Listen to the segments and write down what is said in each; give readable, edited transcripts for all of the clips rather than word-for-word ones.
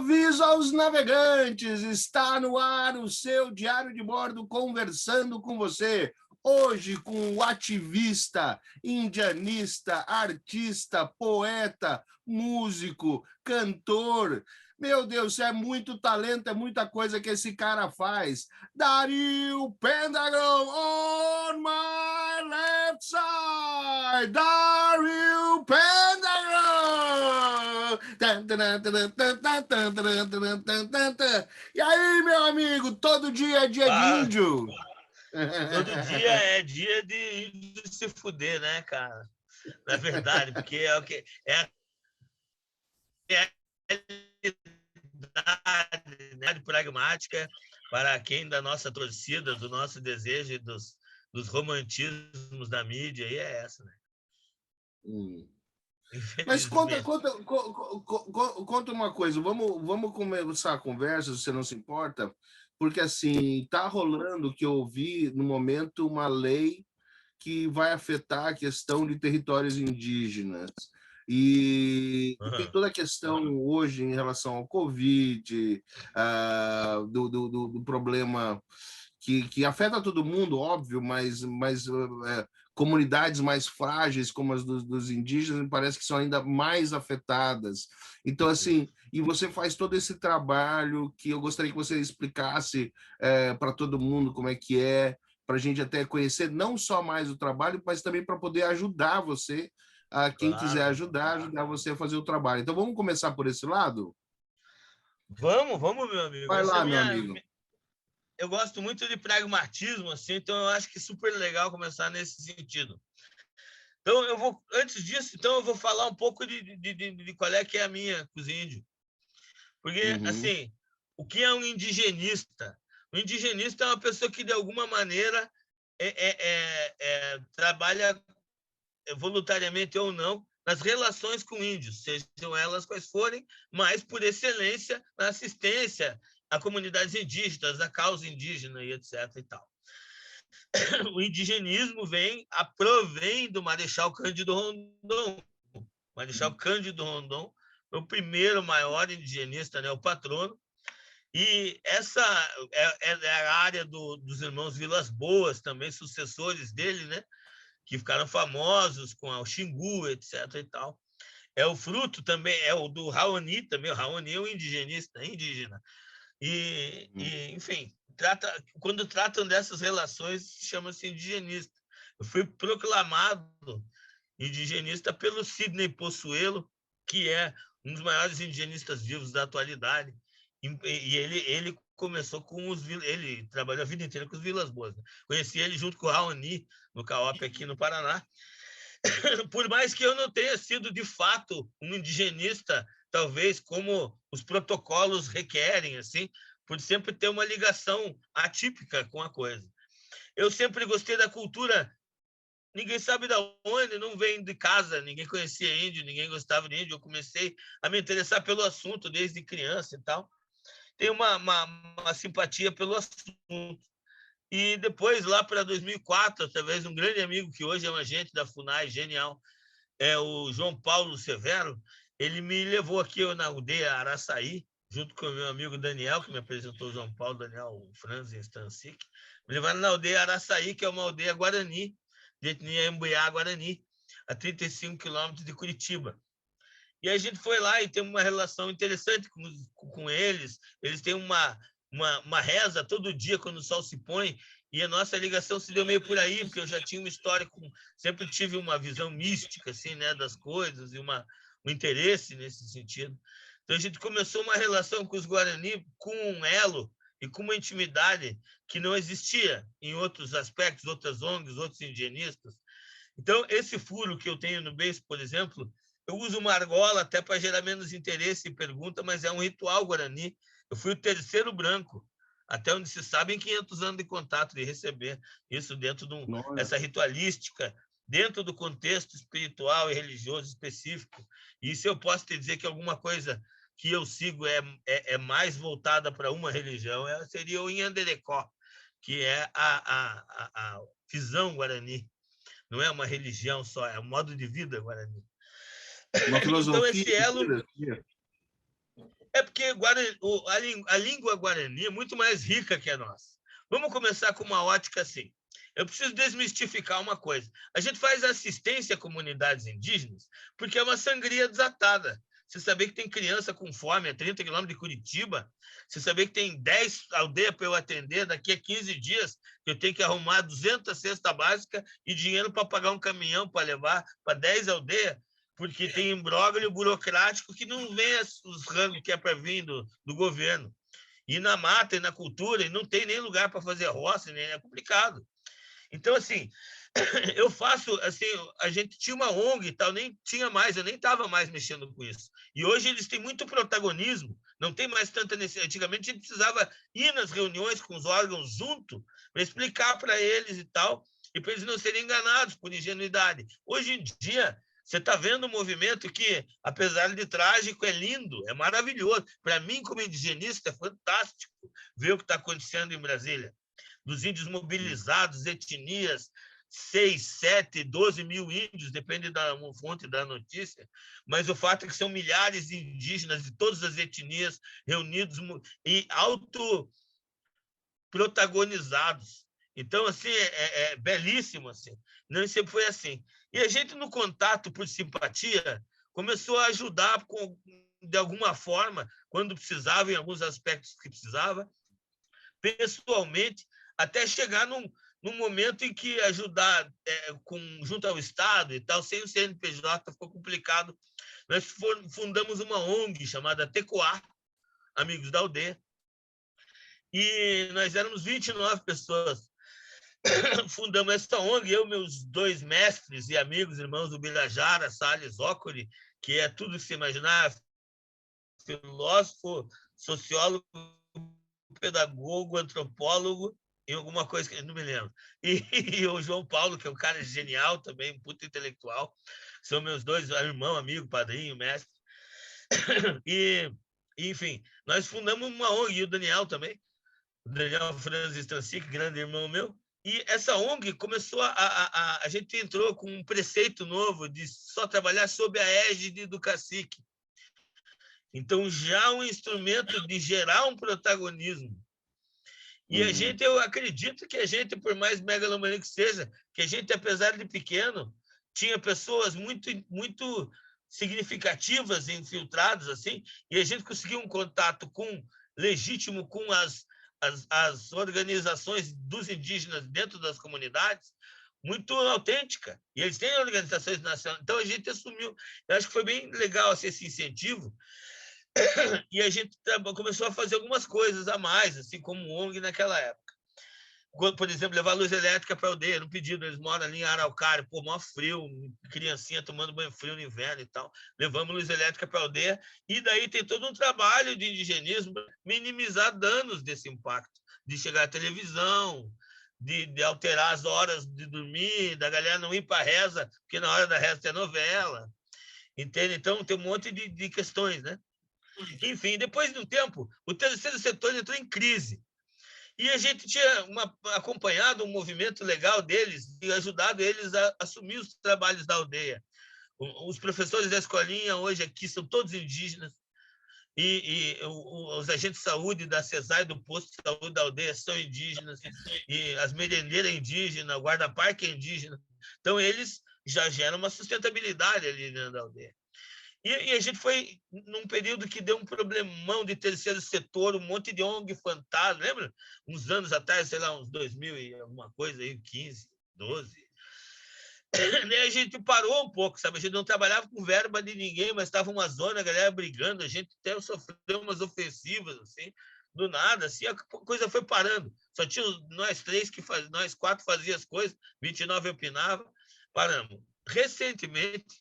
Aviso aos navegantes, está no ar o seu diário de bordo conversando com você. Hoje com o ativista, indianista, artista, poeta, músico, cantor. Meu Deus, é muito talento, é muita coisa que esse cara faz. Dario Pendragon on my left side. Dario Pendragon. E aí, meu amigo, todo dia é dia de índio? Todo dia é dia de se fuder, né, cara? Na verdade, porque é o que é a realidade pragmática para quem da nossa torcida, do nosso desejo e dos romantismos da mídia, e é essa, né? Mas conta uma coisa, vamos começar a conversa, se você não se importa, porque assim, está rolando, que eu ouvi no momento, uma lei que vai afetar a questão de territórios indígenas. E tem toda a questão hoje em relação ao Covid, do problema que afeta todo mundo, óbvio, mas comunidades mais frágeis, como as dos indígenas, me parece que são ainda mais afetadas. Então, assim, e você faz todo esse trabalho que eu gostaria que você explicasse para todo mundo como é que é, para a gente até conhecer não só mais o trabalho, mas também para poder ajudar você, quem quiser ajudar você a fazer o trabalho. Então, vamos começar por esse lado? Vamos, meu amigo. Vai lá, meu amigo. Eu gosto muito de pragmatismo, assim, então eu acho que é super legal começar nesse sentido. Então, antes disso, eu vou falar um pouco de qual é que é a minha com os índios. Porque, assim, o que é um indigenista? O indigenista é uma pessoa que, de alguma maneira, trabalha voluntariamente ou não nas relações com índios, sejam elas quais forem, mas, por excelência, na assistência a comunidades indígenas, a causa indígena e etc. e tal. O indigenismo provém do Marechal Cândido Rondon. O Marechal Cândido Rondon foi o primeiro maior indigenista, né, o patrono. E essa é a área dos irmãos Vilas Boas, também sucessores dele, né, que ficaram famosos com o Xingu, etc. e tal. É o fruto também, é o do Raoni também. O Raoni é um indigenista, indígena. E enfim, quando tratam dessas relações, chama-se indigenista. Eu fui proclamado indigenista pelo Sidney Possuelo, que é um dos maiores indigenistas vivos da atualidade. E ele começou com ele trabalhou a vida inteira com os Vilas Boas. Né? Conheci ele junto com o Raoni, no CAOP aqui no Paraná. Por mais que eu não tenha sido, de fato, um indigenista, talvez como os protocolos requerem, assim, por sempre ter uma ligação atípica com a coisa. Eu sempre gostei da cultura, ninguém sabe de onde, não vem de casa, ninguém conhecia índio, ninguém gostava de índio. Eu comecei a me interessar pelo assunto desde criança e tal. Tenho uma simpatia pelo assunto. E depois, lá para 2004, através de um grande amigo que hoje é um agente da FUNAI, genial, é o João Paulo Severo, ele me levou aqui na aldeia Araçaí, junto com o meu amigo Daniel, que me apresentou o João Paulo, Daniel Franz Stancic, me levaram na aldeia Araçaí, que é uma aldeia Guarani, de etnia Embuiá Guarani, a 35 quilômetros de Curitiba. E a gente foi lá e tem uma relação interessante com eles. Eles têm uma reza todo dia quando o sol se põe, e a nossa ligação se deu meio por aí, porque eu já tinha uma história sempre tive uma visão mística assim, né, das coisas e um interesse nesse sentido. Então a gente começou uma relação com os Guarani com um elo e com uma intimidade que não existia em outros aspectos, outras ONGs, outros indigenistas. Então esse furo que eu tenho no beijo, por exemplo, eu uso uma argola até para gerar menos interesse e pergunta, mas é um ritual Guarani. Eu fui o terceiro branco, até onde se sabe, em 500 anos de contato, de receber isso dentro dessa ritualística, dentro do contexto espiritual e religioso específico. E se eu posso te dizer que alguma coisa que eu sigo é mais voltada para uma religião, seria o Inhanderecó, que é a visão Guarani. Não é uma religião só, é um modo de vida Guarani. Uma filosofia. Então, esse elo... É porque a língua guarani é muito mais rica que a nossa. Vamos começar com uma ótica assim. Eu preciso desmistificar uma coisa. A gente faz assistência a comunidades indígenas porque é uma sangria desatada. Você saber que tem criança com fome a 30 quilômetros de Curitiba, você saber que tem 10 aldeias para eu atender, daqui a 15 dias eu tenho que arrumar 200 cestas básicas e dinheiro para pagar um caminhão para levar para 10 aldeias, porque tem imbróglio burocrático que não vem os rangos que é para vir do governo. E na mata, e na cultura, e não tem nem lugar para fazer roça, nem é complicado. Então, assim, eu faço, assim, a gente tinha uma ONG e tal, nem tinha mais, eu nem estava mais mexendo com isso. E hoje eles têm muito protagonismo, não tem mais tanta necessidade. Antigamente a gente precisava ir nas reuniões com os órgãos junto para explicar para eles e tal, e para eles não serem enganados por ingenuidade. Hoje em dia, você está vendo um movimento que, apesar de trágico, é lindo, é maravilhoso. Para mim, como indigenista, é fantástico ver o que está acontecendo em Brasília. Dos índios mobilizados, etnias, 6, 7, 12 mil índios, depende da fonte da notícia, mas o fato é que são milhares de indígenas de todas as etnias reunidos e autoprotagonizados. Então, assim, é belíssimo, assim. Não sempre foi assim. E a gente, no contato por simpatia, começou a ajudar de alguma forma, quando precisava, em alguns aspectos que precisava, pessoalmente, até chegar num momento em que ajudar junto ao Estado e tal, sem o CNPJ, ficou complicado. Nós fundamos uma ONG chamada Tecoá, Amigos da Aldeia, e nós éramos 29 pessoas. Fundamos essa ONG, eu, meus 2 mestres e amigos, irmãos do Birajara, Salles Ocori, que é tudo que você imaginar, filósofo, sociólogo, pedagogo, antropólogo, e alguma coisa que eu não me lembro. E o João Paulo, que é um cara genial também, um puta intelectual. São meus 2 irmãos, amigo, padrinho, mestre. E, enfim, nós fundamos uma ONG, e o Daniel também, o Daniel Francis Transic, grande irmão meu. E essa ONG começou a gente entrou com um preceito novo de só trabalhar sob a égide do cacique. Então, já um instrumento de gerar um protagonismo. E a gente, eu acredito que a gente, por mais megalomaníaco que seja, que a gente, apesar de pequeno, tinha pessoas muito significativas, infiltradas, assim, e a gente conseguiu um contato legítimo com as organizações dos indígenas dentro das comunidades, muito autêntica. E eles têm organizações nacionais. Então, a gente assumiu. Eu acho que foi bem legal assim, esse incentivo. E a gente começou a fazer algumas coisas a mais, assim como ONG naquela época. Por exemplo, levar luz elétrica para a aldeia, no pedido, eles moram ali em Araucária, pô, maior frio, criancinha tomando banho frio no inverno e tal. Levamos luz elétrica para a aldeia, e daí tem todo um trabalho de indigenismo para minimizar danos desse impacto, de chegar à televisão, de alterar as horas de dormir, da galera não ir para a reza, porque na hora da reza tem novela, entende? Então, tem um monte de questões, né? Enfim, depois de um tempo, o terceiro setor entrou em crise. E a gente tinha acompanhado um movimento legal deles e ajudado eles a assumir os trabalhos da aldeia. Os professores da escolinha hoje aqui são todos indígenas, e os agentes de saúde da CESAI, do posto de saúde da aldeia, são indígenas, e as merendeiras indígenas, o guarda-parque é indígena. Então, eles já geram uma sustentabilidade ali dentro da aldeia. E a gente foi num período que deu um problemão de terceiro setor, um monte de ONG fantasma, lembra? Uns anos atrás, sei lá, uns 2000 e alguma coisa, aí, 15, 12. E a gente parou um pouco, sabe? A gente não trabalhava com verba de ninguém, mas estava uma zona, a galera brigando, a gente até sofreu umas ofensivas, assim, do nada, assim, a coisa foi parando. Só tinha nós 3 nós 4 fazíamos as coisas, 29 opinava, paramos. Recentemente,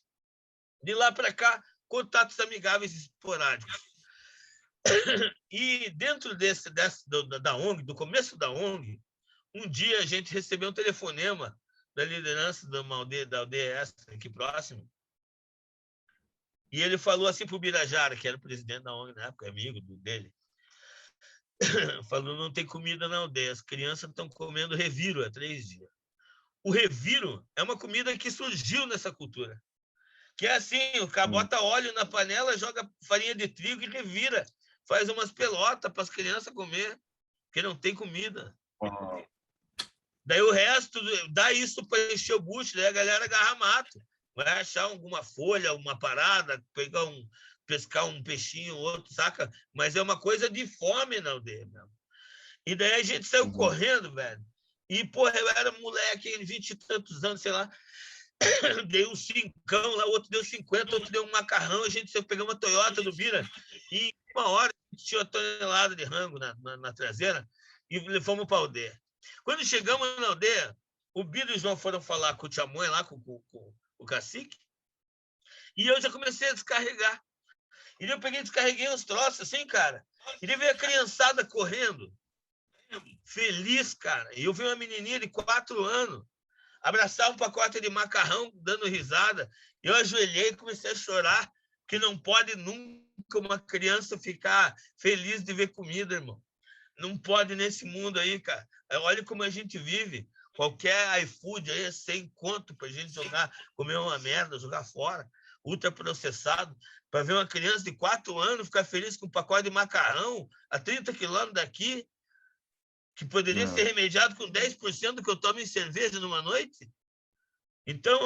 de lá para cá, contatos amigáveis esporádicos. E dentro da ONG, do começo da ONG, um dia a gente recebeu um telefonema da liderança da aldeia essa, aqui próximo, e ele falou assim para o Birajara, que era o presidente da ONG na época, amigo dele, falou, não tem comida na aldeia, as crianças estão comendo reviro há 3 dias. O reviro é uma comida que surgiu nessa cultura. Que é assim, o cara bota óleo na panela, joga farinha de trigo e revira. faz umas pelotas para as crianças comer, porque não tem comida. Daí o resto, dá isso para encher o bucho, daí a galera agarra mato. Vai achar alguma folha, uma parada, pescar um peixinho, outro, saca? Mas é uma coisa de fome na aldeia mesmo. E daí a gente saiu correndo, velho. E, porra, eu era moleque, 20 e tantos anos, sei lá. Dei um 5 lá, o outro deu 50, outro deu um macarrão. A gente pegou uma Toyota do Bira e em uma hora tinha uma tonelada de rango na traseira e fomos para a aldeia. Quando chegamos na aldeia, o Bira e o João foram falar com o Tchamõe lá, com o cacique, e eu já comecei a descarregar. E eu peguei e descarreguei uns troços assim, cara. E daí veio a criançada correndo, feliz, cara. E eu vi uma menininha de 4 anos abraçar um pacote de macarrão, dando risada. Eu ajoelhei e comecei a chorar, porque não pode nunca uma criança ficar feliz de ver comida, irmão. Não pode nesse mundo aí, cara. Olha como a gente vive. Qualquer iFood aí é 100 conto pra gente comer uma merda, jogar fora, ultraprocessado. Para ver uma criança de 4 anos ficar feliz com um pacote de macarrão a 30 quilômetros daqui, que poderia ser remediado com 10% do que eu tomo em cerveja numa noite. Então,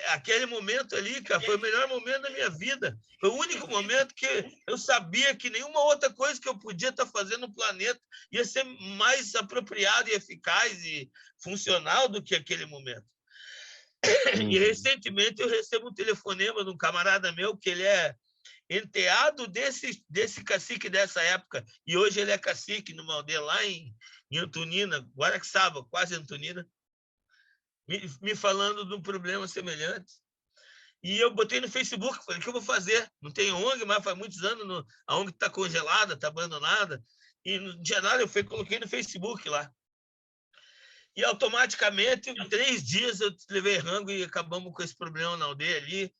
aquele momento ali, cara, foi o melhor momento da minha vida. Foi o único momento que eu sabia que nenhuma outra coisa que eu podia estar fazendo no planeta ia ser mais apropriado e eficaz e funcional do que aquele momento. E recentemente eu recebo um telefonema de um camarada meu que ele é enteado desse cacique dessa época, e hoje ele é cacique numa aldeia lá em Antonina, Guaraxaba, quase Antonina, me falando de um problema semelhante. E eu botei no Facebook, falei, o que eu vou fazer? Não tem ONG, mas faz muitos anos a ONG está congelada, está abandonada, e não tinha nada, eu coloquei no Facebook lá. E automaticamente, em 3 dias, eu levei rango e acabamos com esse problema na aldeia ali.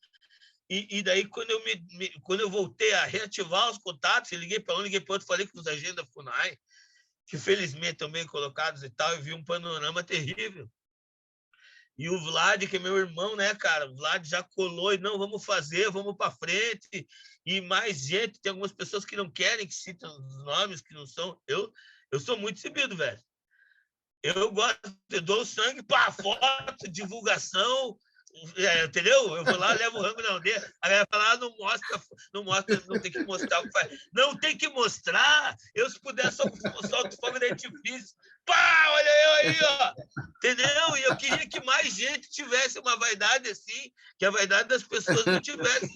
E daí, quando eu voltei a reativar os contatos, eu liguei para um, liguei para outro, falei com os agentes da FUNAI, que felizmente estão bem colocados e tal, e vi um panorama terrível. E o Vlad, que é meu irmão, né, cara? O Vlad já colou e não, vamos fazer, vamos para frente. E mais gente, tem algumas pessoas que não querem que citem os nomes, que não são. Eu sou muito exibido, velho. Eu gosto, eu dou sangue para foto, divulgação, entendeu? Eu vou lá, levo o rango na aldeia, a galera fala, não mostra, não tem que mostrar o que faz. Não tem que mostrar, eu se puder solto fogo de artifício. Pá, olha eu aí, ó. Entendeu? E eu queria que mais gente tivesse uma vaidade assim, que a vaidade das pessoas não tivesse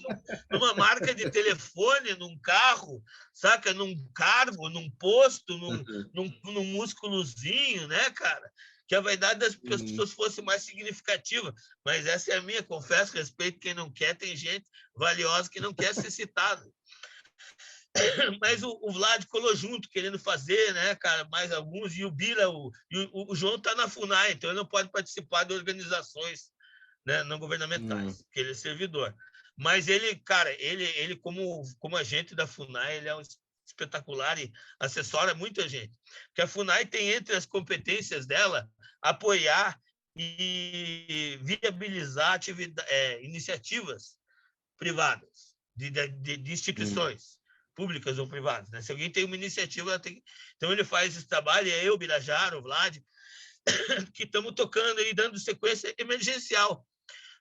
numa marca de telefone, num carro, saca? Num cargo, num posto, num músculozinho, né, cara? Que a vaidade das pessoas fosse mais significativa. Mas essa é a minha, confesso, respeito quem não quer, tem gente valiosa que não quer ser citada. Mas o Vlad colou junto, querendo fazer, né, cara, mais alguns, e o Bira, o João está na FUNAI, então ele não pode participar de organizações, né, não governamentais, porque ele é servidor. Mas ele, cara, ele como agente da FUNAI, ele é um espetacular e assessora muita gente. Porque a FUNAI tem entre as competências dela apoiar e viabilizar iniciativas privadas, de instituições públicas ou privadas. Né? Se alguém tem uma iniciativa, ela tem... Então ele faz esse trabalho, e é eu, Birajara, o Vlad, que estamos tocando e dando sequência emergencial.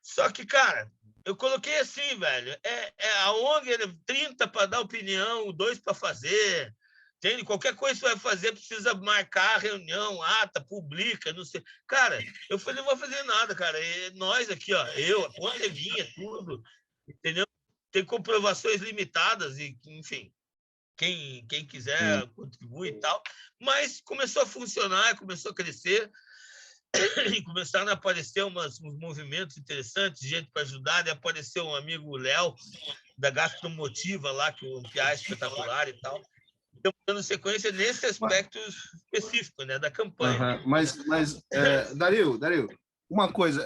Só que, cara, eu coloquei assim, velho, a ONG 30 para dar opinião, 2 para fazer, entende? Qualquer coisa que você vai fazer, precisa marcar a reunião, ata, publica, não sei. Cara, eu falei, não vou fazer nada, cara. E nós aqui, ó, a conta é minha, tudo, entendeu? Tem comprovações limitadas e, enfim, quem quiser contribui e tal. Mas começou a funcionar, começou a crescer e começaram a aparecer uns movimentos interessantes, gente para ajudar, e apareceu um amigo, Léo, da Gastromotiva lá, que é um piá espetacular e tal. Estamos dando sequência nesse aspecto específico, né, da campanha. Mas Dario, uma coisa,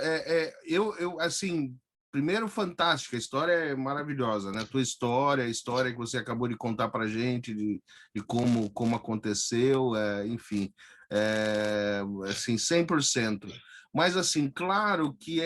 eu assim, primeiro, fantástica, a história é maravilhosa, né? A tua história, a história que você acabou de contar para a gente, de como aconteceu, enfim, assim, 100%. Mas, assim, claro que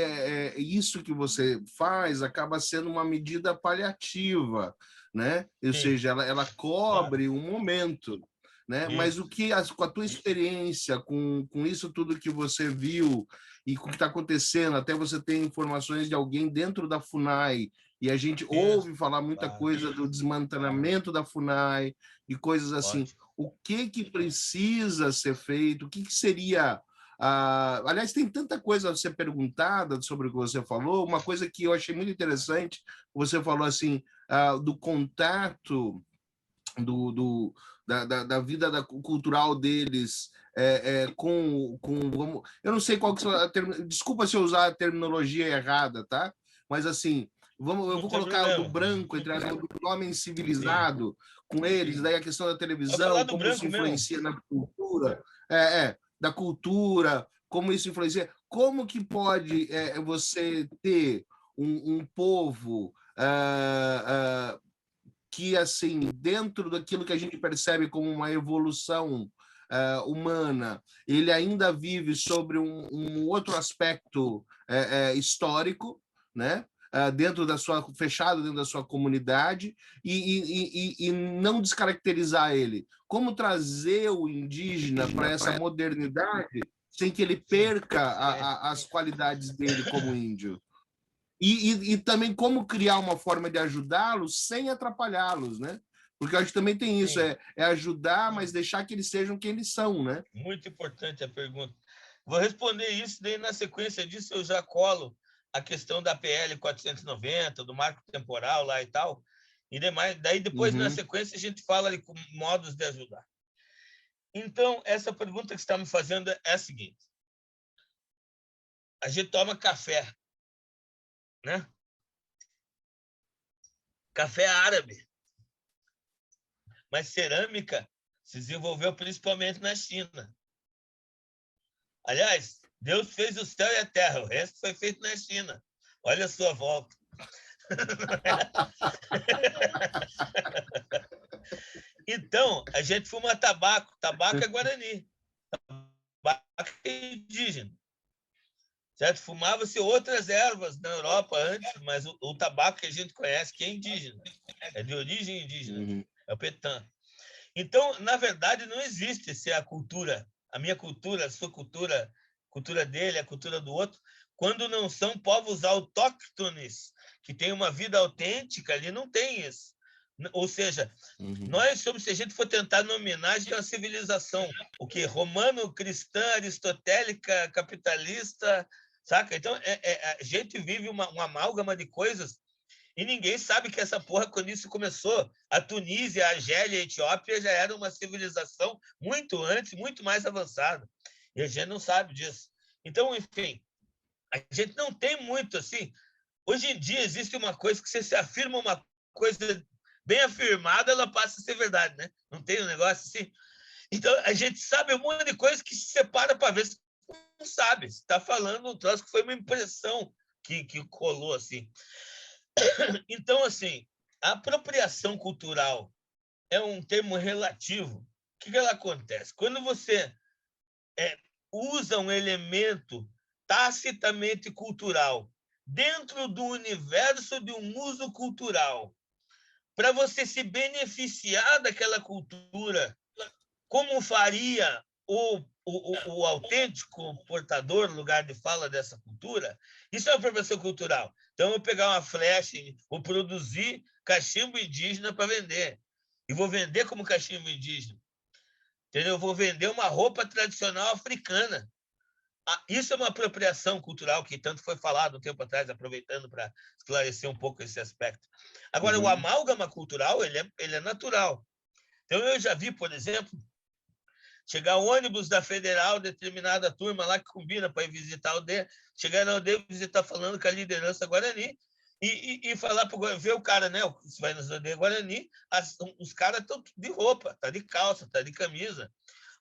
isso que você faz acaba sendo uma medida paliativa, né? Ou Sim, seja, ela claro. cobre um momento, né? Mas Isso. com a tua experiência, com isso tudo que você viu e com o que está acontecendo, até você ter informações de alguém dentro da FUNAI, e a gente Isso. ouve falar muita Claro. coisa do desmantelamento da FUNAI e coisas assim. Ótimo. O que precisa ser feito? O que seria aliás, tem tanta coisa a ser perguntada sobre o que você falou. Uma coisa que eu achei muito interessante, você falou assim, do contato da vida cultural deles eu não sei qual que é a desculpa se eu usar a terminologia errada, tá? Mas assim, eu Não vou tem colocar o do problema. branco, entre as do homem Sim. civilizado com eles, daí a questão da Vai falar televisão, do como isso branco mesmo. influencia na cultura, da cultura, como isso influencia, como que pode você ter um povo que, assim, dentro daquilo que a gente percebe como uma evolução humana, ele ainda vive sobre um outro aspecto histórico, né? Dentro da sua fechado dentro da sua comunidade e não descaracterizar ele. Como trazer o indígena para essa modernidade sem que ele Sim. perca Excelente. as qualidades dele como índio? E também como criar uma forma de ajudá-los sem atrapalhá-los, né? Porque eu acho que também tem isso, Sim. ajudar, mas deixar que eles sejam quem eles são, né? Muito importante a pergunta. Vou responder isso, daí na sequência disso eu já colo a questão da PL 490, do marco temporal lá e tal, e demais. Daí depois, na Uhum. sequência, a gente fala ali com modos de ajudar. Então, essa pergunta que você está me fazendo é a seguinte. A gente toma café, né? Café árabe. Mas cerâmica se desenvolveu principalmente na China. Aliás, Deus fez o céu e a terra, o resto foi feito na China. Olha a sua volta. Então, a gente fuma tabaco. Tabaco é Guarani. Tabaco é indígena. Certo? Fumava-se outras ervas na Europa antes, mas o tabaco que a gente conhece que é indígena. É de origem indígena. Uhum. É o petan. Então, na verdade, não existe se a cultura, a minha cultura, a sua cultura, a cultura dele, a cultura do outro, quando não são povos autóctones, que têm uma vida autêntica, ali não tem isso. Ou seja, nós somos, se a gente for tentar nominar, a gente é uma civilização, o que? Romano, cristã, aristotélica, capitalista, saca? Então, a gente vive uma amálgama de coisas e ninguém sabe que essa porra, quando isso começou, a Tunísia, a Argélia, a Etiópia já era uma civilização muito antes, muito mais avançada. E a gente não sabe disso. Então, enfim, a gente não tem muito assim. Hoje em dia existe uma coisa que você se afirma uma coisa bem afirmada, ela passa a ser verdade, né? Não tem um negócio assim. Então, a gente sabe um monte de coisa que se separa para ver se não sabe. Você está falando um troço que foi uma impressão que colou assim. Então, assim, a apropriação cultural é um termo relativo. O que ela acontece? Quando você usa um elemento tacitamente cultural dentro do universo de um uso cultural, para você se beneficiar daquela cultura, como faria o autêntico portador, lugar de fala dessa cultura, isso é uma apropriação cultural. Então, eu vou pegar uma flecha, vou produzir cachimbo indígena para vender. E vou vender como cachimbo indígena. Entendeu? Eu vou vender uma roupa tradicional africana. Isso é uma apropriação cultural que tanto foi falado um tempo atrás, aproveitando para esclarecer um pouco esse aspecto. Agora, o amálgama cultural, ele é natural. Então, eu já vi, por exemplo, chegar ônibus da Federal, determinada turma lá que combina para ir visitar a aldeia, chegar na aldeia visitar falando com a liderança Guarani e falar para ver o cara, né? Você vai nas aldeias Guarani, os caras estão de roupa, tá de calça, tá de camisa.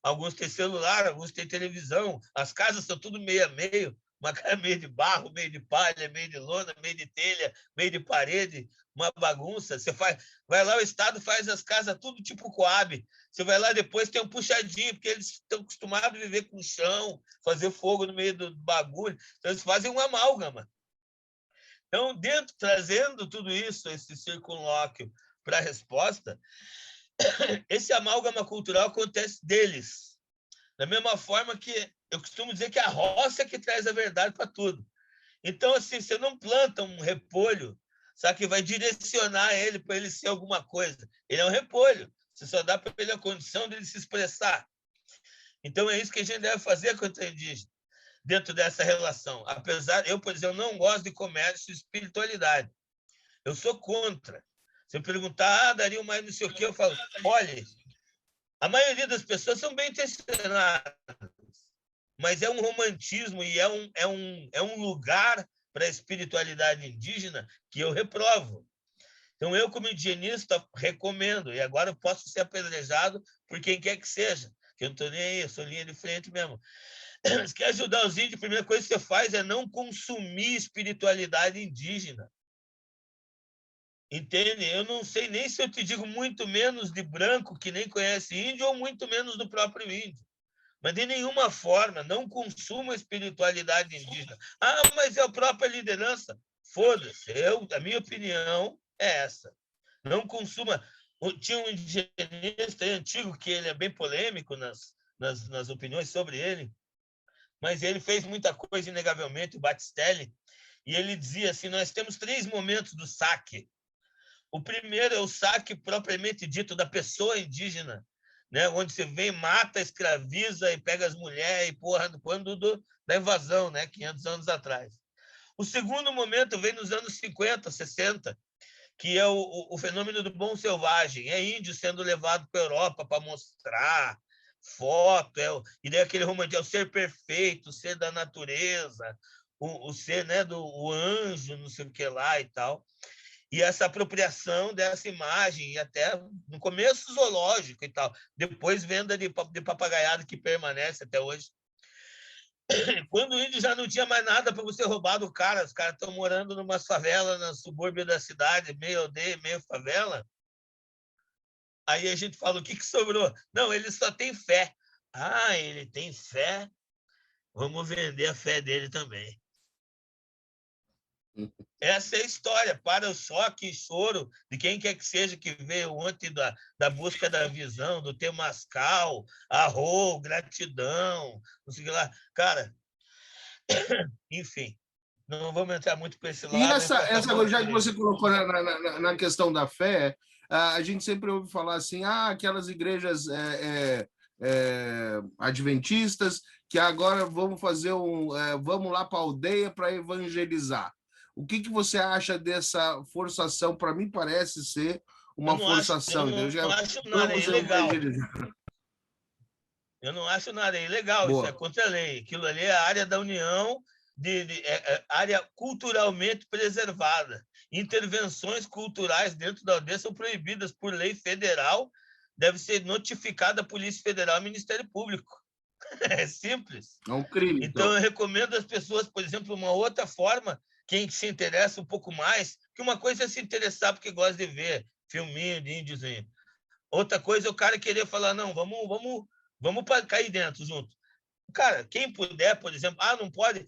Alguns têm celular, alguns têm televisão, as casas são tudo meio a meio, uma casa meio de barro, meio de palha, meio de lona, meio de telha, meio de parede, uma bagunça. Você vai lá, o Estado faz as casas tudo tipo Coab. Você vai lá depois, tem um puxadinho, porque eles estão acostumados a viver com chão, fazer fogo no meio do bagulho. Então, eles fazem uma amálgama. Então, trazendo tudo isso, esse circunlóquio para a resposta, esse amálgama cultural acontece deles. Da mesma forma que eu costumo dizer que a roça é que traz a verdade para tudo. Então, assim, você não planta um repolho, sabe, que vai direcionar ele para ele ser alguma coisa. Ele é um repolho. Você só dá para ele a condição de ele se expressar. Então, é isso que a gente deve fazer contra o indígena, dentro dessa relação. Apesar, eu, por exemplo, não gosto de comércio e espiritualidade. Eu sou contra. Se eu perguntar, daria mais não sei o quê, eu falo, olha, a maioria das pessoas são bem intencionadas, mas é um romantismo e é um lugar para a espiritualidade indígena que eu reprovo. Então, eu, como indigenista, recomendo, e agora eu posso ser apedrejado por quem quer que seja, que eu não estou nem aí, eu sou linha de frente mesmo. Se quer ajudar os índios, a primeira coisa que você faz é não consumir espiritualidade indígena. Entende? Eu não sei nem se eu te digo muito menos de branco que nem conhece índio ou muito menos do próprio índio. Mas de nenhuma forma, não consuma a espiritualidade indígena. Ah, mas é a própria liderança. Foda-se. A minha opinião é essa. Não consuma. Tinha um indigenista antigo que ele é bem polêmico nas opiniões sobre ele, mas ele fez muita coisa, inegavelmente, o Batistelli, e ele dizia assim, nós temos 3 momentos do saque. O primeiro é o saque propriamente dito da pessoa indígena, né? Onde você vem, mata, escraviza e pega as mulheres e porra, quando da invasão, né? 500 anos atrás. O segundo momento vem nos anos 50, 60, que é o fenômeno do bom selvagem. É índio sendo levado para a Europa para mostrar foto, e daí aquele romance, é o ser perfeito, o ser da natureza, o ser, né, o anjo, não sei o que lá e tal. E essa apropriação dessa imagem, e até no começo zoológico e tal, depois venda de papagaiado que permanece até hoje. Quando o índio já não tinha mais nada para você roubar do cara, os caras estão morando numa favela, na subúrbio da cidade, meio aldeia, meio favela. Aí a gente fala, o que sobrou? Não, ele só tem fé. Ah, ele tem fé? Vamos vender a fé dele também. Essa é a história, para o choque e choro de quem quer que seja que veio ontem da busca da visão, do temascal, arro, gratidão, não sei o que lá. Cara, enfim, não vamos entrar muito para esse E lado. essa coisa, já que você colocou na questão da fé, a gente sempre ouve falar assim, aquelas igrejas adventistas que agora vamos fazer vamos lá para a aldeia para evangelizar. O que você acha dessa forçação? Para mim parece ser uma forçação. Eu não acho nada ilegal. Eu não acho nada ilegal. Boa. Isso é contra a lei. Aquilo ali é a área da União, área culturalmente preservada. Intervenções culturais dentro da aldeia são proibidas por lei federal. Deve ser notificada a Polícia Federal e Ministério Público. É simples. É um crime. Então, eu recomendo às pessoas, por exemplo, uma outra forma, quem se interessa um pouco mais, que uma coisa é se interessar porque gosta de ver filminho de índios. Outra coisa é o cara querer falar, não, vamos cair dentro junto. Cara, quem puder, por exemplo, não pode.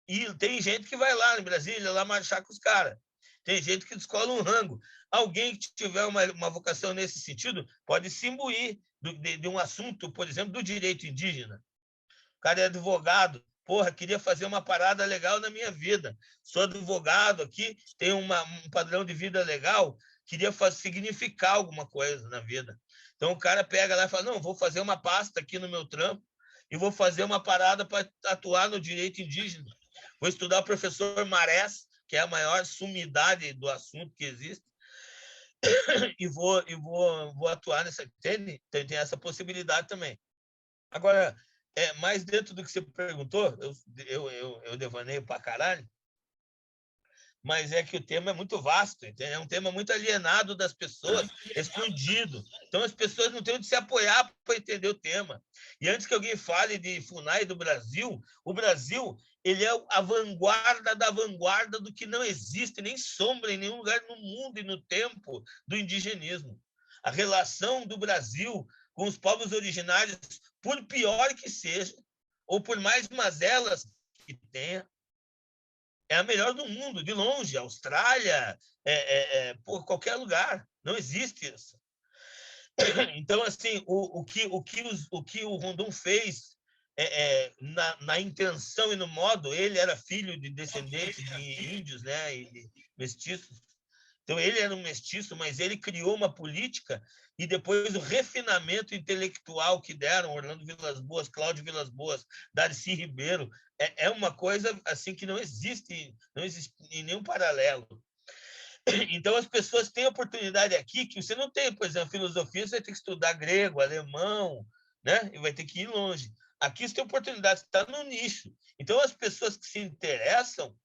E tem gente que vai lá em Brasília, lá marchar com os caras. Tem gente que descola um rango. Alguém que tiver uma vocação nesse sentido pode se imbuir de um assunto, por exemplo, do direito indígena. O cara é advogado. Porra, queria fazer uma parada legal na minha vida. Sou advogado aqui, tenho um padrão de vida legal, queria significar alguma coisa na vida. Então, o cara pega lá e fala, não, vou fazer uma pasta aqui no meu trampo e vou fazer uma parada para atuar no direito indígena. Vou estudar o professor Marés, que é a maior sumidade do assunto que existe, e vou atuar nessa... Tem essa possibilidade também. Agora, mais dentro do que você perguntou, eu devaneio para caralho, mas é que o tema é muito vasto, entende? É um tema muito alienado das pessoas, escondido. Então, as pessoas não têm onde se apoiar para entender o tema. E antes que alguém fale de FUNAI do Brasil, o Brasil ele é a vanguarda da vanguarda do que não existe nem sombra em nenhum lugar no mundo e no tempo do indigenismo. A relação do Brasil com os povos originários, por pior que seja, ou por mais mazelas que tenha, é a melhor do mundo, de longe. Austrália, por qualquer lugar. Não existe isso. Então, assim, o que o Rondon fez na intenção e no modo, ele era filho de descendentes de índios, né, e de mestiços. Então, ele era um mestiço, mas ele criou uma política e depois o refinamento intelectual que deram Orlando Vilas Boas, Cláudio Vilas Boas, Darcy Ribeiro, é uma coisa assim que não existe em nenhum paralelo. Então, as pessoas têm oportunidade aqui que você não tem. Por exemplo, filosofia, você vai ter que estudar grego, alemão, né? E vai ter que ir longe. Aqui você tem oportunidade, você está no nicho. Então, as pessoas que se interessam,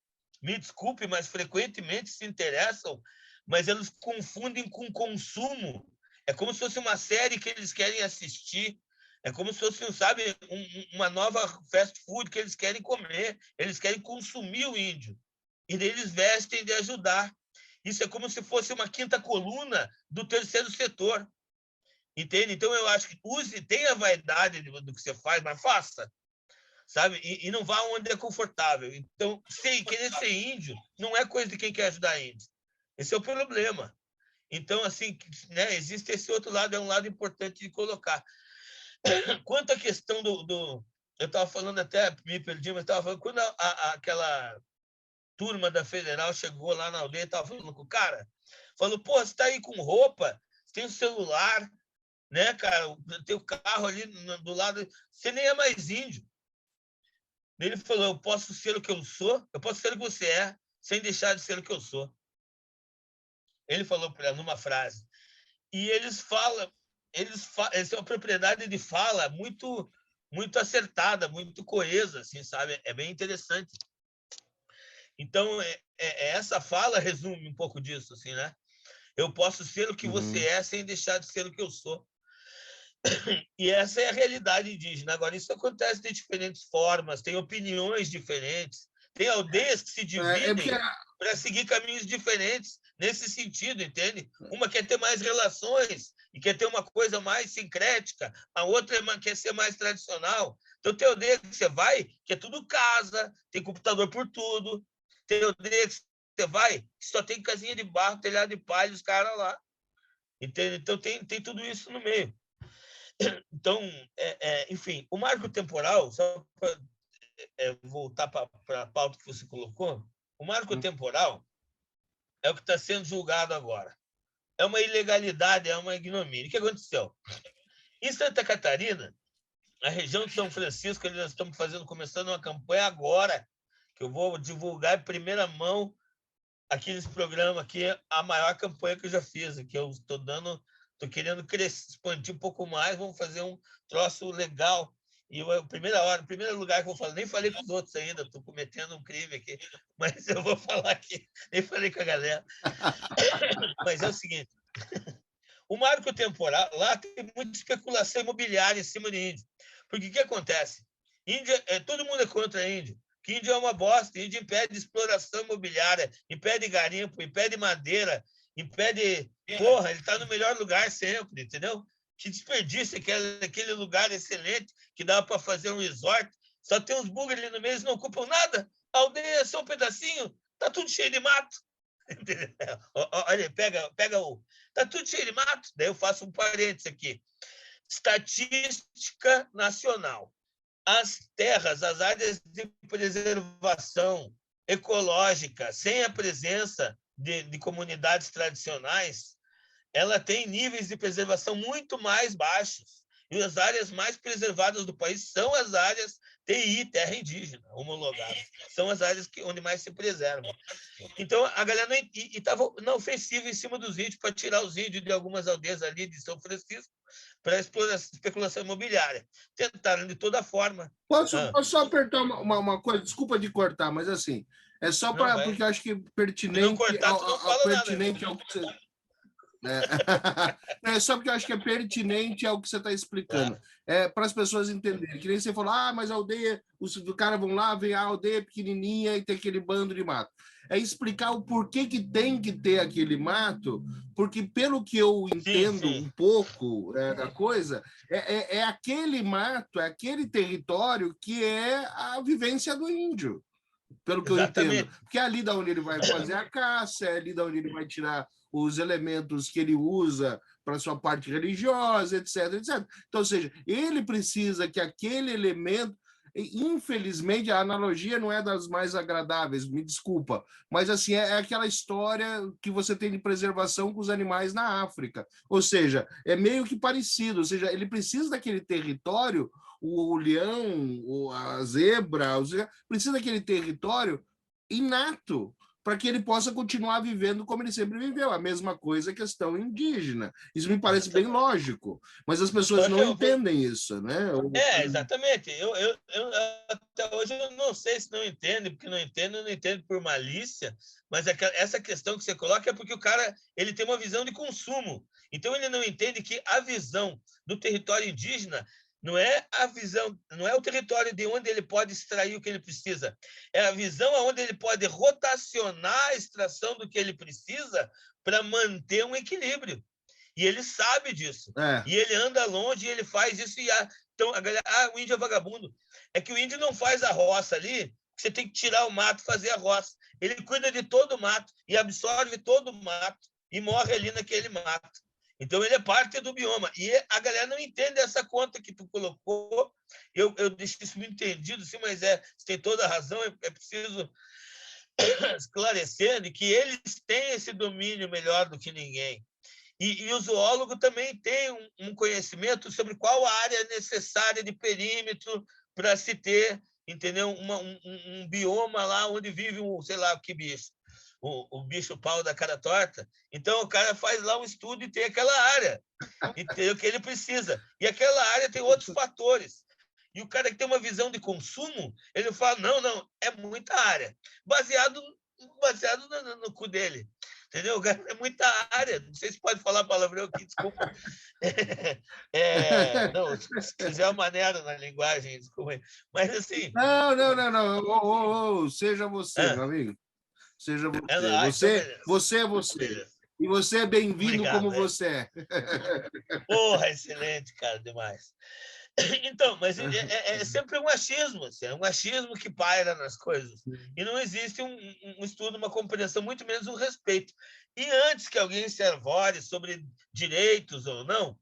me desculpe, mas frequentemente se interessam, mas eles confundem com consumo. É como se fosse uma série que eles querem assistir. É como se fosse, sabe, uma nova fast food que eles querem comer. Eles querem consumir o índio. E eles vestem de ajudar. Isso é como se fosse uma quinta coluna do terceiro setor. Entende? Então, eu acho que tenha vaidade do que você faz, mas faça. Sabe? E não vá onde é confortável. Então, querer ser índio não é coisa de quem quer ajudar índio. Esse é o problema. Então, assim, né, existe esse outro lado, é um lado importante de colocar. Quanto à questão do eu estava falando, até me perdi, mas estava falando, quando aquela turma da Federal chegou lá na aldeia, estava falando com o cara, falou, pô, você está aí com roupa, você tem um celular, né, cara, tem o carro ali do lado, você nem é mais índio. Ele falou, eu posso ser o que eu sou, eu posso ser o que você é, sem deixar de ser o que eu sou. Ele falou para ela numa frase. E eles têm uma propriedade de fala muito acertada, muito coesa, assim, sabe? É bem interessante. Então, essa fala resume um pouco disso, assim, né? Eu posso ser o que você é sem deixar de ser o que eu sou. E essa é a realidade indígena. Agora, isso acontece de diferentes formas, tem opiniões diferentes, tem aldeias que se dividem para seguir caminhos diferentes nesse sentido, entende? Uma quer ter mais relações e quer ter uma coisa mais sincrética, a outra quer ser mais tradicional. Então, tem aldeia que você vai, que é tudo casa, tem computador por tudo. Tem aldeia que você vai, que só tem casinha de barro, telhado de palha, os caras lá. Entende? Então, tem tudo isso no meio. Então, enfim, o marco temporal, só para voltar para a pauta que você colocou, o marco temporal é o que está sendo julgado agora. É uma ilegalidade, é uma ignomínia. O que aconteceu? Em Santa Catarina, a região de São Francisco, nós estamos começando uma campanha agora, que eu vou divulgar em primeira mão aqui nesse programa, aqui, a maior campanha que eu já fiz, que eu estou querendo expandir um pouco mais, vamos fazer um troço legal. E o primeiro lugar que eu vou falar, nem falei com os outros ainda, estou cometendo um crime aqui, mas eu vou falar aqui, nem falei com a galera. Mas é o seguinte, o marco temporal, lá tem muita especulação imobiliária em cima de índio. Porque o que acontece? Índia, todo mundo é contra índio, que índio é uma bosta, índio impede exploração imobiliária, impede garimpo, impede madeira, impede... Porra, ele está no melhor lugar sempre, entendeu? Que desperdício aquele lugar excelente que dava para fazer um resort. Só tem uns bugs ali no meio, eles não ocupam nada. A aldeia é só um pedacinho, tá tudo cheio de mato. Olha, pega o... Tá tudo cheio de mato. Daí eu faço um parênteses aqui. Estatística nacional. As terras, as áreas de preservação ecológica, sem a presença de comunidades tradicionais, ela tem níveis de preservação muito mais baixos. E as áreas mais preservadas do país são as áreas TI, terra indígena, homologadas. São as áreas onde mais se preservam. Então, a galera estava na ofensiva em cima dos índios para tirar os índios de algumas aldeias ali de São Francisco para especulação imobiliária. Tentaram de toda forma. Posso só apertar uma coisa? Desculpa de cortar, mas assim, é só para porque eu acho que pertinente, não cortar, tu não fala pertinente nada, ao que você... É só porque eu acho que é pertinente ao que você está explicando. Tá? Para as pessoas entenderem. Que nem você falou, mas a aldeia, os caras vão lá, vem a aldeia pequenininha e tem aquele bando de mato. É explicar o porquê que tem que ter aquele mato, porque pelo que eu Sim, entendo sim. um pouco da coisa, é aquele mato, é aquele território que é a vivência do índio, pelo que eu entendo. Exatamente. Porque é ali da onde ele vai fazer a caça, é ali da onde ele vai tirar os elementos que ele usa para sua parte religiosa, etc, etc. Então, ou seja, ele precisa que aquele elemento, infelizmente, a analogia não é das mais agradáveis, me desculpa, mas assim, é aquela história que você tem de preservação com os animais na África. Ou seja, é meio que parecido, ou seja, ele precisa daquele território, o leão, a zebra, precisa daquele território inato para que ele possa continuar vivendo como ele sempre viveu. A mesma coisa a questão indígena. Isso me parece bem Exatamente. lógico, mas as pessoas Só que não entendem isso, né? exatamente. Até hoje eu não sei se não entende, porque não entende por malícia, mas essa questão que você coloca é porque o cara ele tem uma visão de consumo. Então ele não entende que a visão do território indígena não é a visão, não é o território de onde ele pode extrair o que ele precisa, é a visão onde ele pode rotacionar a extração do que ele precisa para manter um equilíbrio. E ele sabe disso. É. E ele anda longe e ele faz isso. Então, a galera, o índio é vagabundo. É que o índio não faz a roça ali, você tem que tirar o mato e fazer a roça. Ele cuida de todo o mato e absorve todo o mato e morre ali naquele mato. Então, ele é parte do bioma. E a galera não entende essa conta que tu colocou. Eu deixei isso muito entendido, sim, mas você tem toda a razão. É preciso esclarecer de que eles têm esse domínio melhor do que ninguém. E o zoólogo também tem um conhecimento sobre qual área necessária de perímetro para se ter, entendeu? Um bioma lá onde vive sei lá, que bicho, o bicho pau da cara torta. Então, o cara faz lá um estudo e tem aquela área, entendeu? Que ele precisa. E aquela área tem outros fatores. E o cara que tem uma visão de consumo, ele fala, não, é muita área. Baseado no cu dele. Entendeu? É muita área. Não sei se pode falar palavrão aqui, desculpa. Não, se quiser uma maneira na linguagem, desculpa. Mas assim. Não. Seja você, meu amigo. Seja você. Então Você, beleza. você é você. Beleza. E você é bem-vindo como Obrigado. você é. Porra, excelente, cara, demais. Então, mas é sempre um achismo, assim, é um achismo que paira nas coisas. E não existe um estudo, uma compreensão, muito menos um respeito. E antes que alguém se arvore sobre direitos ou não,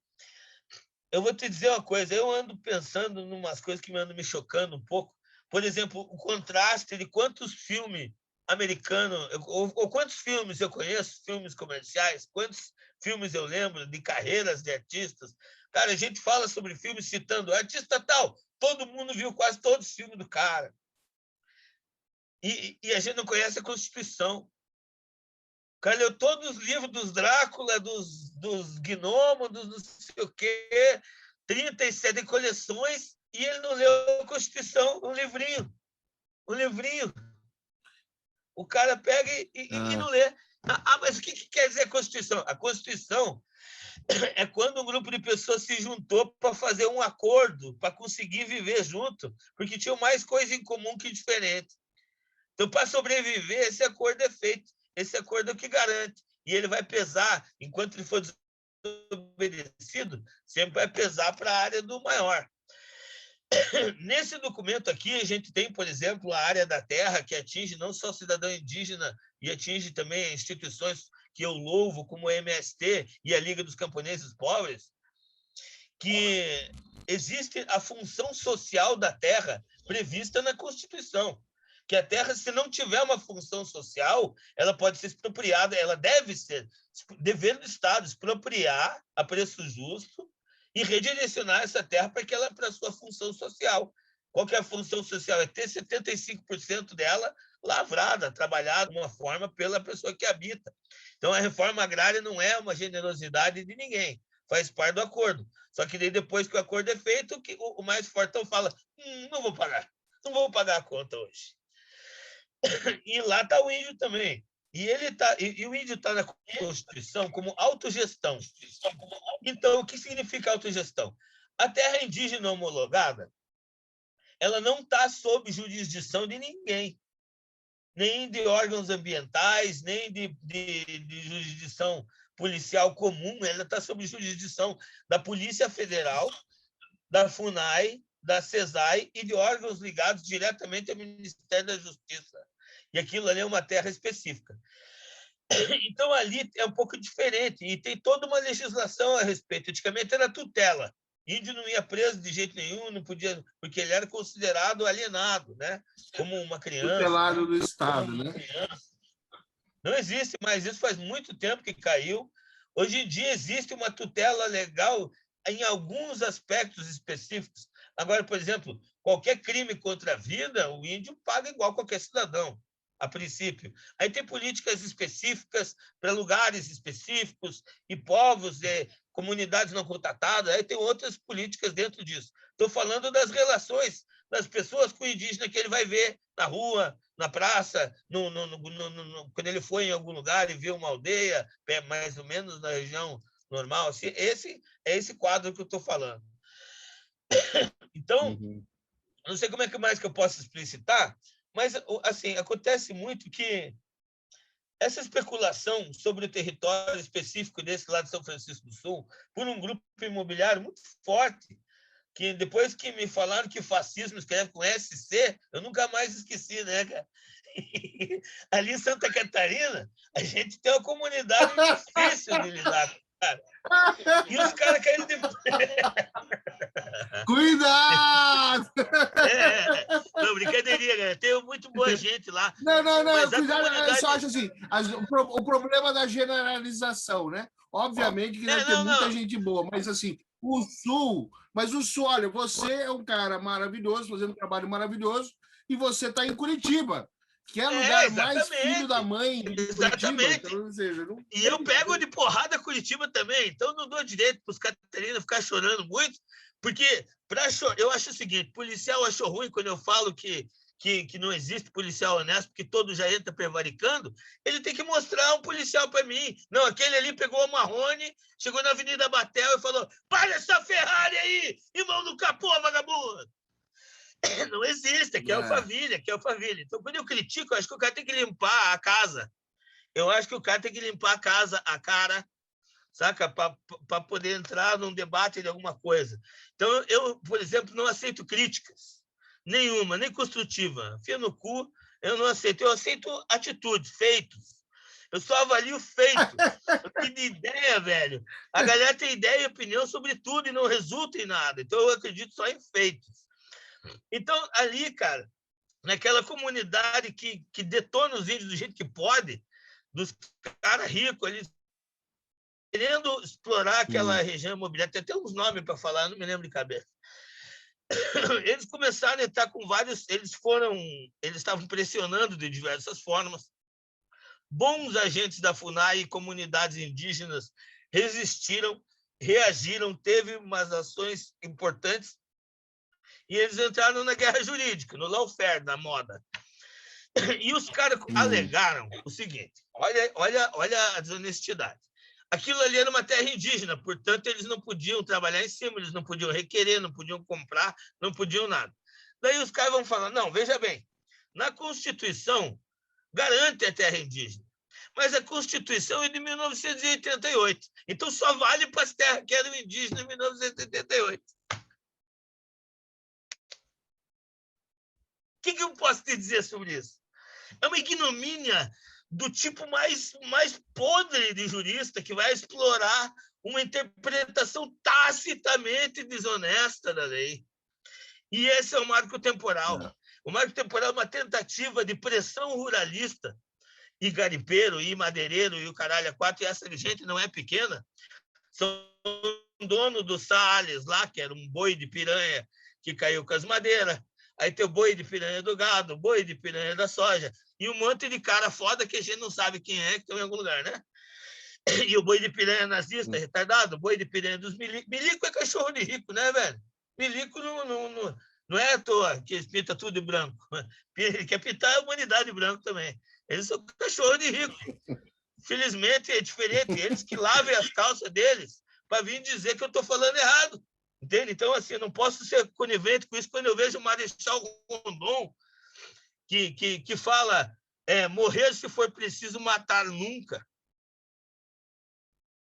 eu vou te dizer uma coisa, eu ando pensando em umas coisas que me andam me chocando um pouco. Por exemplo, o contraste de quantos filmes americanos, ou quantos filmes eu conheço, filmes comerciais, quantos filmes eu lembro de carreiras de artistas. Cara, a gente fala sobre filmes citando artista tal, todo mundo viu quase todos os filmes do cara. E a gente não conhece a Constituição. O cara leu todos os livros dos Drácula, dos gnomos, dos não sei o quê, 37 coleções, e ele não leu a Constituição, um livrinho. Um livrinho. O cara pega e não lê. Mas o que quer dizer a Constituição? A Constituição é quando um grupo de pessoas se juntou para fazer um acordo, para conseguir viver junto, porque tinham mais coisa em comum que diferente. Então, para sobreviver, esse acordo é feito. Esse acordo é o que garante. E ele vai pesar, enquanto ele for desobedecido, sempre vai pesar para a área do maior. Nesse documento aqui, a gente tem, por exemplo, a área da terra, que atinge não só o cidadão indígena, e atinge também instituições que eu louvo, como a MST e a Liga dos Camponeses Pobres, que existe a função social da terra prevista na Constituição. Que a terra, se não tiver uma função social, ela pode ser expropriada, ela deve ser, dever do Estado expropriar a preço justo e redirecionar essa terra para a sua função social. Qual que é a função social? É ter 75% dela lavrada, trabalhada de uma forma pela pessoa que habita. Então, a reforma agrária não é uma generosidade de ninguém, faz parte do acordo. Só que daí, depois que o acordo é feito, o mais fortão fala, não vou pagar a conta hoje. E lá está o índio também. E o índio está na Constituição como autogestão. Então, o que significa autogestão? A terra indígena homologada, ela não está sob jurisdição de ninguém, nem de órgãos ambientais, nem de jurisdição policial comum. Ela está sob jurisdição da Polícia Federal, da FUNAI, da CESAI e de órgãos ligados diretamente ao Ministério da Justiça. E aquilo ali é uma terra específica. Então, ali é um pouco diferente e tem toda uma legislação a respeito. Antigamente era tutela. Índio não ia preso de jeito nenhum, não podia, porque ele era considerado alienado, né? Como uma criança. Tutelado do Estado, né? Não existe mais isso, faz muito tempo que caiu. Hoje em dia existe uma tutela legal em alguns aspectos específicos. Agora, por exemplo, qualquer crime contra a vida, o índio paga igual qualquer cidadão, a princípio. Aí tem políticas específicas para lugares específicos e povos, comunidades não contatadas, aí tem outras políticas dentro disso. Estou falando das relações das pessoas com o indígena que ele vai ver na rua, na praça, quando ele foi em algum lugar e viu uma aldeia, mais ou menos na região normal. Assim, é esse quadro que eu estou falando. Então, não sei como é que mais que eu posso explicitar, mas assim, acontece muito que essa especulação sobre o território específico desse lado de São Francisco do Sul, por um grupo imobiliário muito forte, que depois que me falaram que fascismo escreve com SC, eu nunca mais esqueci, né, cara? Ali em Santa Catarina, a gente tem uma comunidade difícil de lidar com, cara. E os caras caíram de... Cuidado! Não, brincadeirinha, cara. Tem muito boa gente lá. Não, Mas cuidado, comunidade... eu só acho assim, o problema da generalização, né? Obviamente que deve ter muita gente boa, mas assim, o Sul, olha, você é um cara maravilhoso, fazendo um trabalho maravilhoso, e você está em Curitiba, que é o lugar mais filho da mãe de exatamente. Curitiba. Então, ou seja, e eu pego de porrada Curitiba também, então não dou direito para os Catarina ficar chorando muito, porque eu acho o seguinte, policial achou ruim quando eu falo que não existe policial honesto, porque todo já entra prevaricando, ele tem que mostrar um policial para mim. Não, aquele ali pegou o Marrone, chegou na Avenida Batel e falou: para essa Ferrari aí, irmão do capô, vagabundo! Não existe, aqui é Alphaville, aqui é Alphaville. Então, quando eu critico, eu acho que o cara tem que limpar a casa. Eu acho que o cara tem que limpar a casa, a cara, saca? Para poder entrar num debate de alguma coisa. Então, eu, por exemplo, não aceito críticas. Nenhuma, nem construtiva. Fia no cu, eu não aceito. Eu aceito atitudes, feitos. Eu só avalio feitos. Eu tenho ideia, velho. A galera tem ideia e opinião sobre tudo e não resulta em nada. Então, eu acredito só em feitos. Então, ali, cara, naquela comunidade que detona os índios do jeito que pode, dos caras ricos ali, querendo explorar aquela região imobiliária, tem até uns nomes para falar, não me lembro de cabeça. Eles começaram a estar com vários... Eles estavam pressionando de diversas formas. Bons agentes da FUNAI e comunidades indígenas resistiram, reagiram, teve umas ações importantes e eles entraram na guerra jurídica, no lawfare, na moda. E os caras alegaram o seguinte, olha a desonestidade. Aquilo ali era uma terra indígena, portanto, eles não podiam trabalhar em cima, eles não podiam requerer, não podiam comprar, não podiam nada. Daí os caras vão falar, não, veja bem, na Constituição garante a terra indígena, mas a Constituição é de 1988, então só vale para as terras que eram indígenas em 1988. O que eu posso te dizer sobre isso? É uma ignomínia do tipo mais podre de jurista que vai explorar uma interpretação tacitamente desonesta da lei. E esse é o marco temporal. O marco temporal é uma tentativa de pressão ruralista e garimpeiro, e madeireiro, e o caralho a quatro, e essa gente não é pequena. São dono do Salles lá, que era um boi de piranha que caiu com as madeiras. Aí tem o boi de piranha do gado, o boi de piranha da soja, e um monte de cara foda que a gente não sabe quem é, que estão em algum lugar, né? E o boi de piranha nazista, retardado, o boi de piranha dos milico. Milico é cachorro de rico, né, velho? Milico não é à toa que pinta tudo de branco. Ele quer pintar a humanidade de branco também. Eles são cachorro de rico. Felizmente, é diferente. Eles que lavem as calças deles para vir dizer que eu estou falando errado. Entende? Então, assim, eu não posso ser conivente com isso quando eu vejo o Marechal Rondon, que fala morrer se for preciso, matar nunca.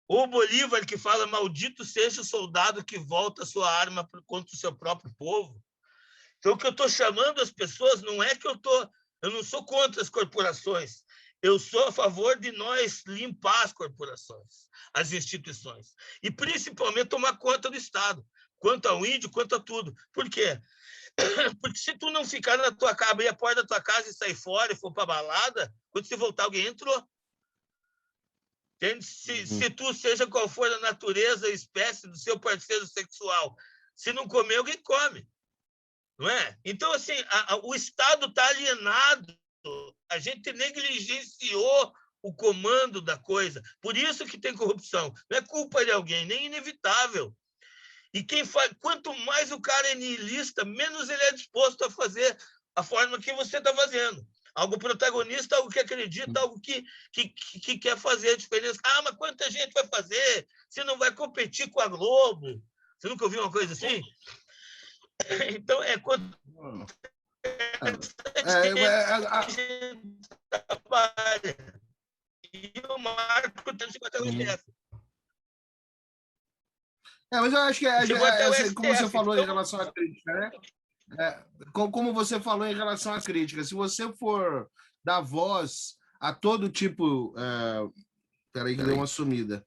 Ou Bolívar, que fala maldito seja o soldado que volta sua arma contra o seu próprio povo. Então, o que eu estou chamando as pessoas não é que eu não sou contra as corporações. Eu sou a favor de nós limpar as corporações, as instituições. E, principalmente, tomar conta do Estado, quanto ao índio, quanto a tudo. Por quê? Porque se tu não ficar na tua casa, abrir a porta da tua casa e sair fora e for para balada, quando você voltar, alguém entrou. Entende? Se tu, seja qual for a natureza, a espécie do seu parceiro sexual, se não comer, alguém come. Não é? Então, assim, o Estado está alienado. A gente negligenciou o comando da coisa. Por isso que tem corrupção. Não é culpa de alguém, nem inevitável. E quanto mais o cara é niilista, menos ele é disposto a fazer a forma que você está fazendo. Algo protagonista, algo que acredita, algo que quer fazer a diferença. Mas quanta gente vai fazer? Você não vai competir com a Globo? Você nunca ouviu uma coisa assim? Então, quando a gente trabalha. E o Marco tem 50 anos de chefe. Mas eu acho que como você falou em relação à crítica, né? Como você falou em relação às críticas, se você for dar voz a todo tipo... Peraí que deu uma sumida.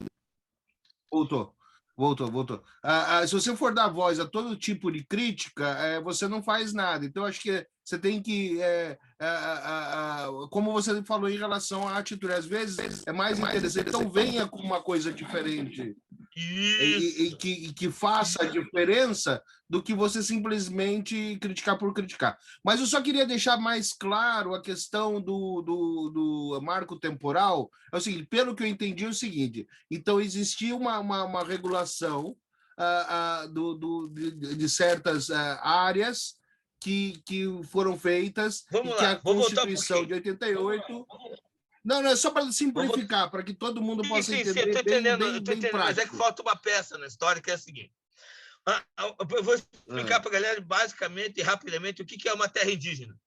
Voltou. Se você for dar voz a todo tipo de crítica, você não faz nada. Então, acho que você tem que... como você falou em relação à atitude, às vezes é mais interessante. Então, venha com uma coisa diferente. E que faça a diferença do que você simplesmente criticar por criticar. Mas eu só queria deixar mais claro a questão do marco temporal. É o seguinte, pelo que eu entendi, é o seguinte: então existia uma regulação de certas áreas que foram feitas. Vamos e lá, que a Constituição de 88... Não, é só para simplificar, para que todo mundo possa entender. Eu estou entendendo, mas é que falta uma peça na história, que é a seguinte. Eu vou explicar para a galera, basicamente e rapidamente, o que é uma terra indígena.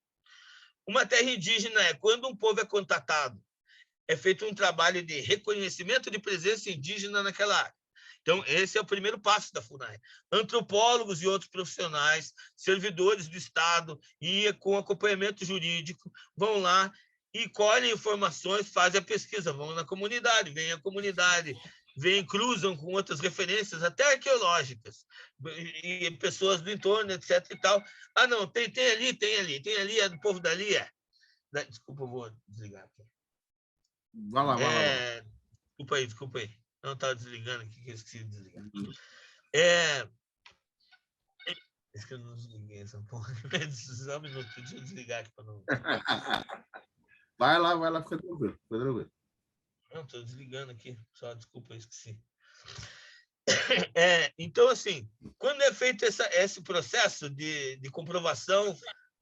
Uma terra indígena é quando um povo é contatado, é feito um trabalho de reconhecimento de presença indígena naquela área. Então, esse é o primeiro passo da FUNAI. Antropólogos e outros profissionais, servidores do Estado, e com acompanhamento jurídico, vão lá e colhem informações, fazem a pesquisa, vão na comunidade, vêm a comunidade, cruzam com outras referências, até arqueológicas, e pessoas do entorno, etc. e tal. Não, tem ali, é do povo dali, Desculpa, eu vou desligar aqui. Vai lá. Desculpa aí. Não, estava desligando aqui, que eu esqueci de desligar. Acho que eu não desliguei essa porra. Só um minuto, deixa eu desligar aqui para não... Vai lá, fica tranquilo. Não, estou desligando aqui. Só desculpa, eu esqueci. Então, assim, quando é feito esse processo de comprovação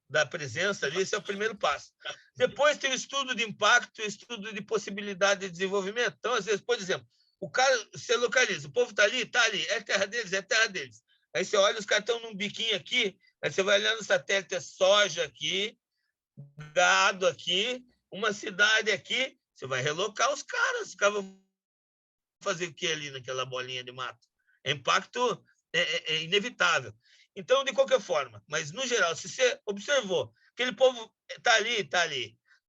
da presença ali, esse é o primeiro passo. Depois tem o estudo de impacto, o estudo de possibilidade de desenvolvimento. Então, às vezes, por exemplo, o cara se localiza, o povo está ali, é terra deles. Aí você olha, os caras estão num biquinho aqui, aí você vai olhando o satélite, é soja aqui, gado aqui, uma cidade aqui, você vai relocar os caras vão fazer o que ali naquela bolinha de mato? Impacto é inevitável. Então, de qualquer forma, mas no geral, se você observou, aquele povo está ali.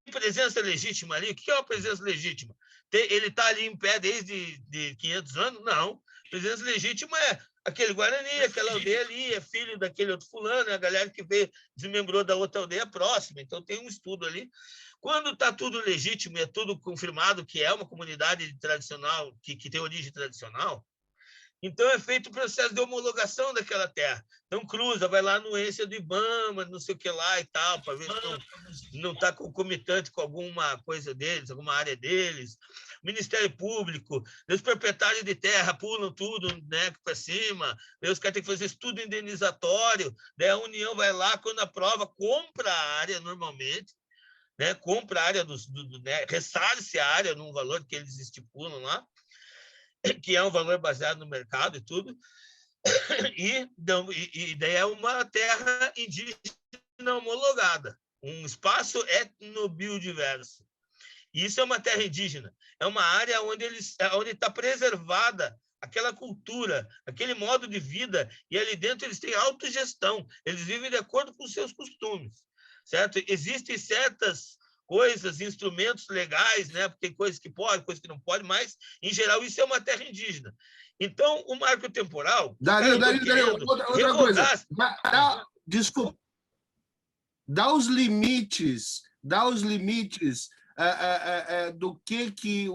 Tem presença legítima ali? O que é uma presença legítima? Ele está ali em pé desde 500 anos? Não. Presença legítima é aquele Guarani, aquela aldeia ali, é filho daquele outro fulano, é a galera que desmembrou da outra aldeia próxima. Então, tem um estudo ali. Quando está tudo legítimo e é tudo confirmado que é uma comunidade tradicional, que tem origem tradicional, então é feito o processo de homologação daquela terra. Então cruza, vai lá no ência do IBAMA, não sei o que lá e tal, para ver se não está concomitante com alguma coisa deles, alguma área deles. Ministério Público, os proprietários de terra pulam tudo, né, para cima, os caras têm que fazer estudo indenizatório, daí a União vai lá, quando aprova, compra a área normalmente, né, compra a área, né, ressarce a área num valor que eles estipulam lá, que é um valor baseado no mercado e tudo, e daí é uma terra indígena homologada, um espaço etnobiodiverso. E isso é uma terra indígena, é uma área onde está preservada aquela cultura, aquele modo de vida, e ali dentro eles têm autogestão, eles vivem de acordo com os seus costumes, certo? Existem certas coisas, instrumentos legais, né? Porque tem coisas que pode, coisas que não pode, mas, em geral, isso é uma terra indígena. Então, o marco temporal... Dario, outra coisa. Desculpa. Dá os limites do que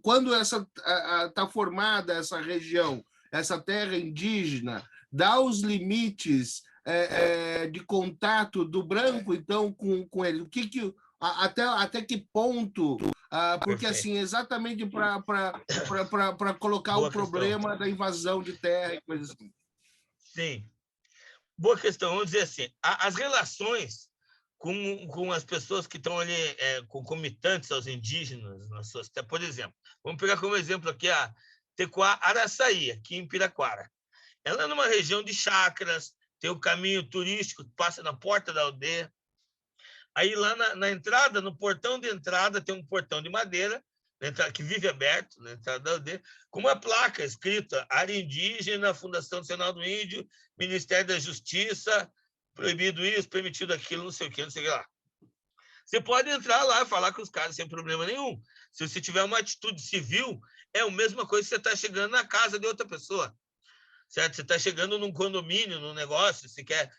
quando está formada essa região, essa terra indígena, dá os limites de contato do branco, então, com ele. Até que ponto? Porque, assim, exatamente para colocar o problema da invasão de terra e coisas assim. Sim. Boa questão. Vamos dizer assim, as relações com as pessoas que estão ali concomitantes aos indígenas, nas suas terras. Por exemplo, vamos pegar como exemplo aqui a Tecoá Araçaí, aqui em Piraquara. Ela é numa região de chacras, tem o caminho turístico que passa na porta da aldeia. Aí lá na entrada, no portão de entrada, tem um portão de madeira, que vive aberto, na entrada da aldeia, com uma placa escrita Área Indígena, Fundação Nacional do Índio, Ministério da Justiça, proibido isso, permitido aquilo, não sei o que lá. Você pode entrar lá e falar com os caras sem problema nenhum. Se você tiver uma atitude civil, é a mesma coisa que você está chegando na casa de outra pessoa, certo? Você está chegando num condomínio, num negócio, você quer...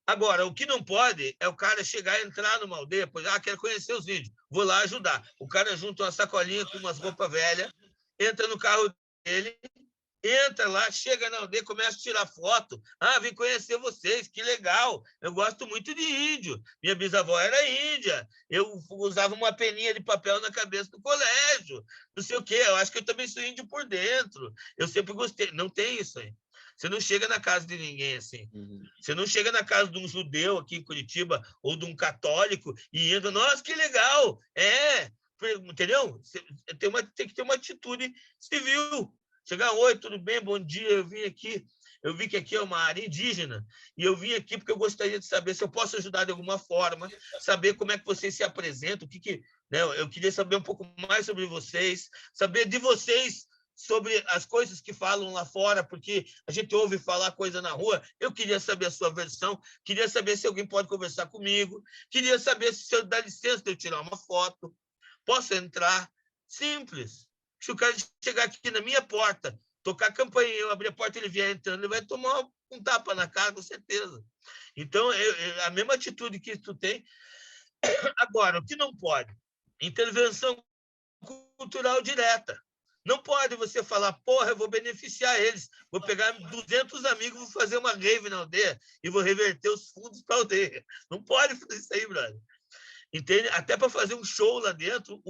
Agora, o que não pode é o cara chegar e entrar numa aldeia, pois, quero conhecer os índios, vou lá ajudar. O cara junta uma sacolinha com umas roupas velhas, entra no carro dele, entra lá, chega na aldeia, começa a tirar foto. Vim conhecer vocês, que legal. Eu gosto muito de índio. Minha bisavó era índia. Eu usava uma peninha de papel na cabeça do colégio. Não sei o quê. Eu acho que eu também sou índio por dentro. Eu sempre gostei. Não tem isso aí. Você não chega na casa de ninguém assim. Você não chega na casa de um judeu aqui em Curitiba ou de um católico e entra, nossa, que legal. Entendeu? Tem que ter uma atitude civil. Chegar, oi, tudo bem? Bom dia, eu vi que aqui é uma área indígena e eu vim aqui porque eu gostaria de saber se eu posso ajudar de alguma forma, saber como é que vocês se apresentam, né? Eu queria saber um pouco mais sobre vocês, saber de vocês sobre as coisas que falam lá fora, porque a gente ouve falar coisa na rua. Eu queria saber a sua versão, queria saber se alguém pode conversar comigo, queria saber se eu dá licença de eu tirar uma foto, posso entrar? Simples. Se o cara chegar aqui na minha porta, tocar a campainha, eu abrir a porta, ele vier entrando, ele vai tomar um tapa na cara, com certeza. Então, a mesma atitude que tu tem. Agora, o que não pode? Intervenção cultural direta. Não pode você falar, porra, eu vou beneficiar eles, vou pegar 200 amigos, vou fazer uma rave na aldeia e vou reverter os fundos para a aldeia. Não pode fazer isso aí, brother. Entende? Até para fazer um show lá dentro,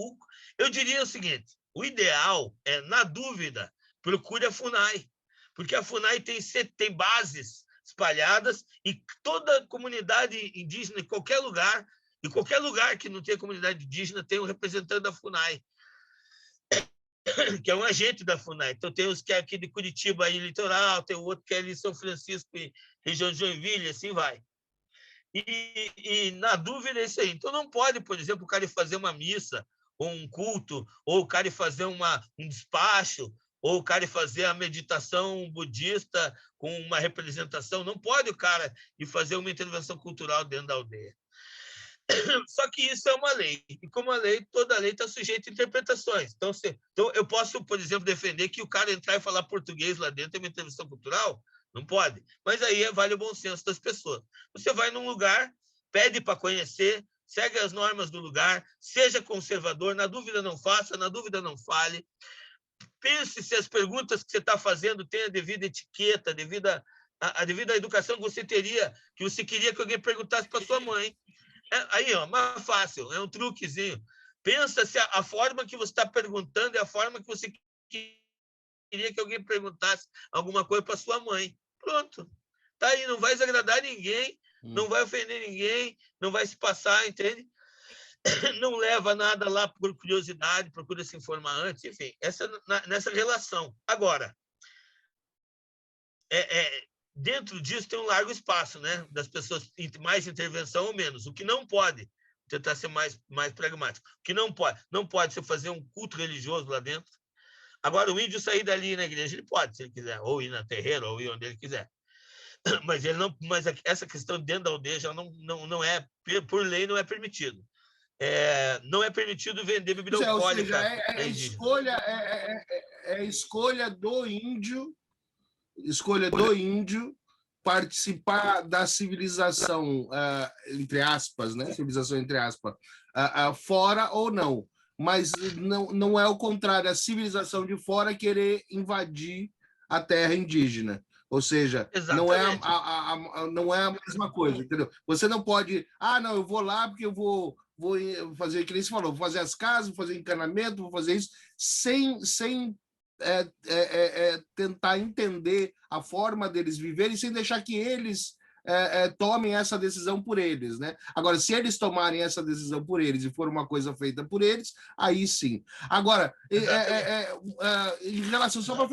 eu diria o seguinte, o ideal é, na dúvida, procure a FUNAI, porque a FUNAI tem bases espalhadas e toda comunidade indígena, em qualquer lugar, e qualquer lugar que não tenha comunidade indígena, tem um representante da FUNAI, que é um agente da FUNAI. Então, tem os que é aqui de Curitiba, aí, litoral, tem o outro que é ali em São Francisco, região de Joinville, assim vai. E na dúvida é isso aí. Então, não pode, por exemplo, o cara ir fazer uma missa, ou um culto, ou o cara ir fazer um despacho, ou o cara ir fazer a meditação budista com uma representação. Não pode o cara ir fazer uma intervenção cultural dentro da aldeia. Só que isso é uma lei. E como a lei, toda lei está sujeita a interpretações. Então, eu posso, por exemplo, defender que o cara entrar e falar português lá dentro é uma intervenção cultural? Não pode. Mas aí vale o bom senso das pessoas. Você vai num lugar, pede para conhecer, segue as normas do lugar, seja conservador, na dúvida não faça, na dúvida não fale. Pense se as perguntas que você está fazendo têm a devida etiqueta, a devida educação que você teria, que você queria que alguém perguntasse para sua mãe. Aí, mais fácil, é um truquezinho. Pensa se a forma que você está perguntando é a forma que você queria que alguém perguntasse alguma coisa para sua mãe. Pronto. Tá aí, não vai desagradar ninguém, não vai ofender ninguém, não vai se passar, entende? não leva nada lá por curiosidade, procura se informar antes, enfim, nessa relação. Agora, dentro disso tem um largo espaço, né, das pessoas, mais intervenção ou menos, o que não pode, tentar ser mais pragmático, o que não pode ser fazer um culto religioso lá dentro. Agora, o índio sair dali na igreja, ele pode, se ele quiser, ou ir na terreira, ou ir onde ele quiser. Mas essa questão dentro da aldeia já não é, por lei, não é permitido. Não é permitido vender bebida alcoólica. Ou seja, escolha do índio, participar da civilização, entre aspas, né? Civilização entre aspas, fora ou não. Mas não é o contrário, a civilização de fora querer invadir a terra indígena. Ou seja, não é a mesma coisa, entendeu? Você não pode, não, eu vou lá porque eu vou fazer, que nem você falou, vou fazer as casas, vou fazer encanamento, vou fazer isso, sem tentar entender a forma deles viverem, sem deixar que eles tomem essa decisão por eles, né? Agora, se eles tomarem essa decisão por eles e for uma coisa feita por eles, aí sim. Agora, em relação, só para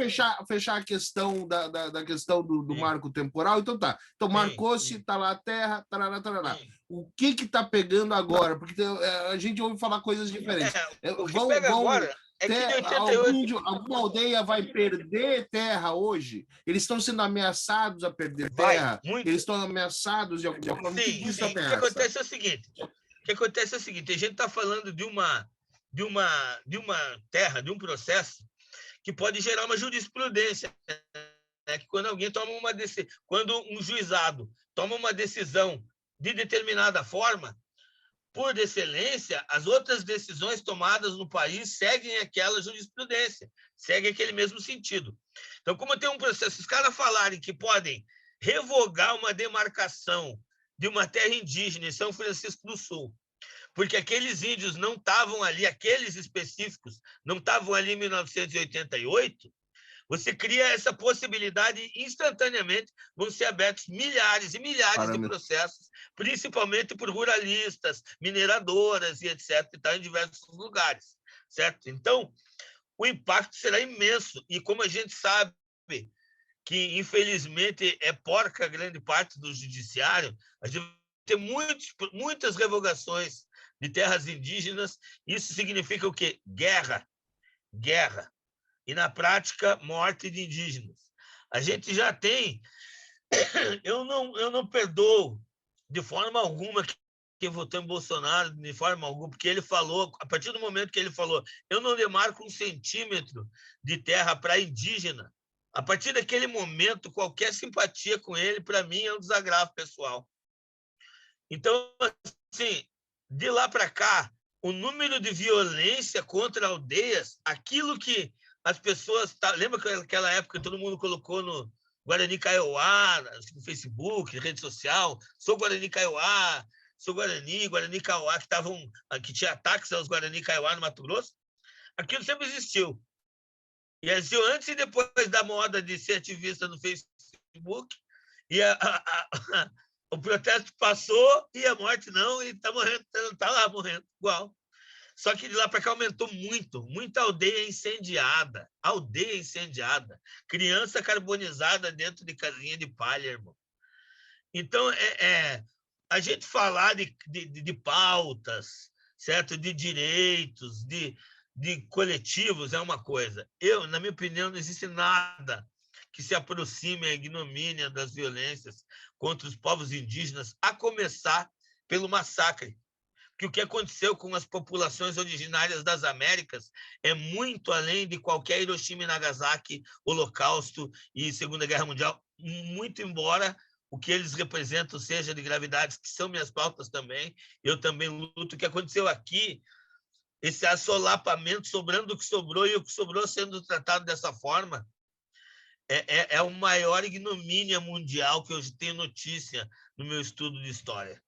fechar a questão da questão do marco temporal, então tá. Então, marcou-se, está lá a Terra, tarará, tarará. O que está pegando agora? Porque a gente ouve falar coisas diferentes. O que pega agora é que alguma aldeia vai perder terra hoje? Eles estão sendo ameaçados a perder terra? Eles estão ameaçados de alguma forma? Sim. O que acontece é o seguinte, a gente está falando de uma terra, de um processo que pode gerar uma jurisprudência, né? Que quando alguém toma quando um juizado toma uma decisão de determinada forma, por excelência, as outras decisões tomadas no país seguem aquela jurisprudência, seguem aquele mesmo sentido. Então, como tem um processo, os caras falarem que podem revogar uma demarcação de uma terra indígena em São Francisco do Sul, porque aqueles índios não estavam ali, aqueles específicos não estavam ali em 1988, você cria essa possibilidade instantaneamente, vão ser abertos milhares e milhares de processos, principalmente por ruralistas, mineradoras e etc., e tal, em diversos lugares, certo? Então, o impacto será imenso. E como a gente sabe que, infelizmente, é porca grande parte do judiciário, a gente vai ter muitas revogações de terras indígenas. Isso significa o quê? Guerra. E, na prática, morte de indígenas. A gente já tem... Eu não perdoo de forma alguma quem votou em Bolsonaro, de forma alguma, porque ele falou, a partir do momento que ele falou, eu não demarco 1 centímetro de terra para indígena, a partir daquele momento, qualquer simpatia com ele, para mim, é um desagravo pessoal. Então, assim, de lá para cá, o número de violência contra aldeias, aquilo que as pessoas... Lembra que naquela época todo mundo colocou no Guarani Kaiowá, no Facebook, rede social, sou Guarani Kaiowá, sou Guarani Kaiowá, que tinha ataques aos Guarani Kaiowá no Mato Grosso? Aquilo sempre existiu. E existiu antes e depois da moda de ser ativista no Facebook, e o protesto passou e a morte não, e está morrendo, está lá morrendo igual. Só que de lá para cá aumentou muito, muita aldeia incendiada, criança carbonizada dentro de casinha de palha, irmão. Então, a gente falar de pautas, certo? De direitos, de coletivos é uma coisa. Na minha opinião, não existe nada que se aproxime à ignomínia das violências contra os povos indígenas, a começar pelo massacre. Que o que aconteceu com as populações originárias das Américas é muito além de qualquer Hiroshima e Nagasaki, Holocausto e Segunda Guerra Mundial, muito embora o que eles representam seja de gravidades, que são minhas pautas também, eu também luto. O que aconteceu aqui, esse assolapamento, sobrando o que sobrou, e o que sobrou sendo tratado dessa forma, é a maior ignomínia mundial que eu tenho notícia no meu estudo de história.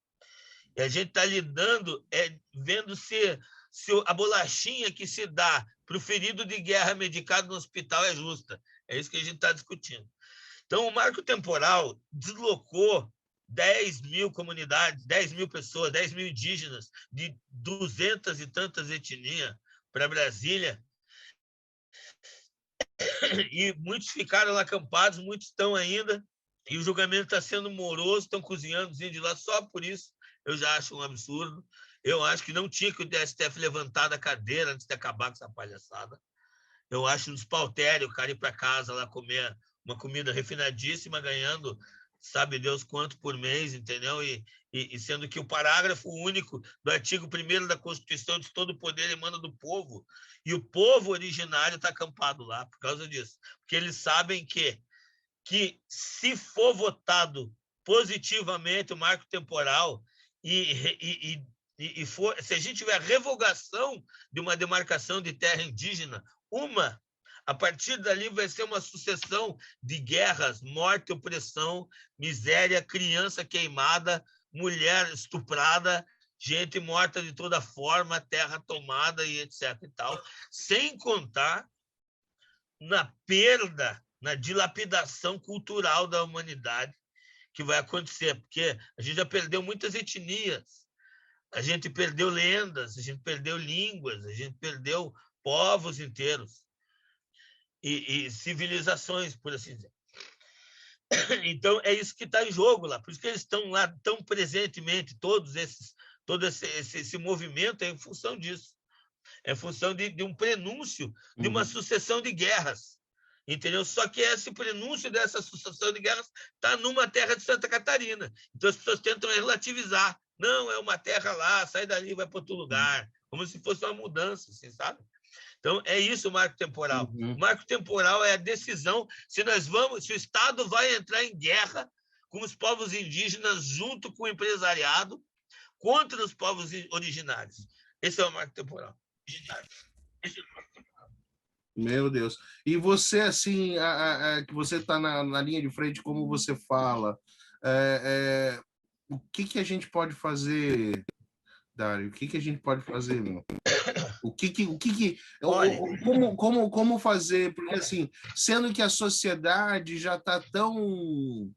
E a gente está lidando, vendo se a bolachinha que se dá para o ferido de guerra medicado no hospital é justa. É isso que a gente está discutindo. Então, o marco temporal deslocou 10 mil comunidades, 10 mil pessoas, 10 mil indígenas de 200 e tantas etnias para Brasília, e muitos ficaram lá acampados, muitos estão ainda, e o julgamento está sendo moroso, estão cozinhando os índios lá só por isso. Eu já acho um absurdo. Eu acho que não tinha que o STF levantar da cadeira antes de acabar com essa palhaçada. Eu acho um despautério o cara ir para casa lá comer uma comida refinadíssima, ganhando sabe Deus quanto por mês, entendeu? E sendo que o parágrafo único do artigo 1º da Constituição diz: todo o poder emana do povo, e o povo originário está acampado lá por causa disso. Porque eles sabem que se for votado positivamente o marco temporal se a gente tiver revogação de uma demarcação de terra indígena, a partir dali vai ser uma sucessão de guerras, morte, opressão, miséria, criança queimada, mulher estuprada, gente morta de toda forma, terra tomada e etc. e tal, sem contar na perda, na dilapidação cultural da humanidade que vai acontecer, porque a gente já perdeu muitas etnias, a gente perdeu lendas, a gente perdeu línguas, a gente perdeu povos inteiros e civilizações, por assim dizer. Então, é isso que está em jogo lá. Por isso que eles estão lá tão presentemente, todo esse movimento é em função disso. É em função de um prenúncio de uma sucessão de guerras. Entendeu? Só que esse prenúncio dessa sucessão de guerras está numa terra de Santa Catarina. Então, as pessoas tentam relativizar. Não, é uma terra lá, sai dali, vai para outro lugar. Como se fosse uma mudança, assim, sabe? Então, é isso o marco temporal. O marco temporal é a decisão se o Estado vai entrar em guerra com os povos indígenas junto com o empresariado contra os povos originários. Esse é o marco temporal. Meu Deus. E você, assim, que você está na linha de frente, como você fala, o que a gente pode fazer, Dário? O que a gente pode fazer, meu? Como fazer? Porque, assim, sendo que a sociedade já está tão...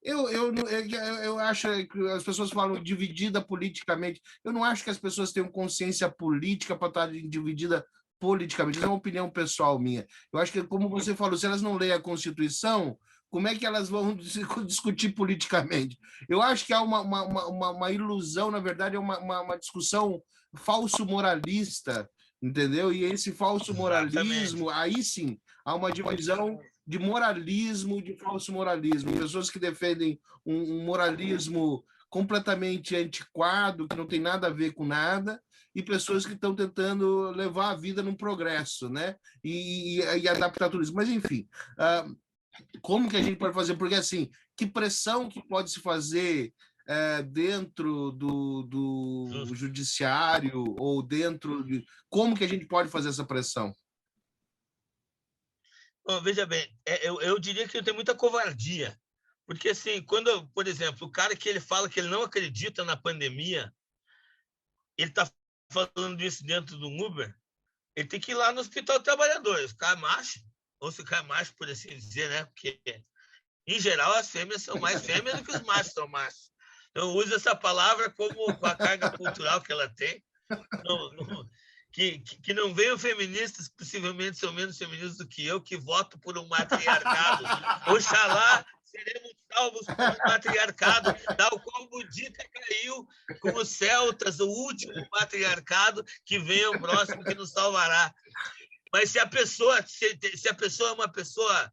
Eu acho que as pessoas falam dividida politicamente. Eu não acho que as pessoas tenham consciência política para estar dividida politicamente. Isso é uma opinião pessoal minha. Eu acho que, como você falou, se elas não leem a Constituição, como é que elas vão discutir politicamente? Eu acho que há uma ilusão, na verdade, é uma discussão falso moralista, entendeu? E esse falso moralismo, aí sim, há uma divisão de moralismo, de falso moralismo. Pessoas que defendem um moralismo completamente antiquado, que não tem nada a ver com nada, e pessoas que estão tentando levar a vida num progresso, né? E adaptar tudo isso. Mas, enfim, como que a gente pode fazer? Porque, assim, que pressão que pode se fazer dentro do judiciário ou dentro de... Como que a gente pode fazer essa pressão? Bom, veja bem, eu diria que eu tenho muita covardia, porque, assim, quando, por exemplo, o cara que ele fala que ele não acredita na pandemia, ele está falando isso dentro do Uber, ele tem que ir lá no Hospital Trabalhadores, ficar macho, ou ficar macho, por assim dizer, né? Porque, em geral, as fêmeas são mais fêmeas do que os machos são machos. Eu uso essa palavra com a carga cultural que ela tem. Que não venham feministas, possivelmente são menos feministas do que eu, que voto por um matriarcado. Oxalá seremos salvos por um matriarcado, tal como Budita caiu com os celtas, o último matriarcado, que venha o próximo que nos salvará. Mas se a pessoa é uma pessoa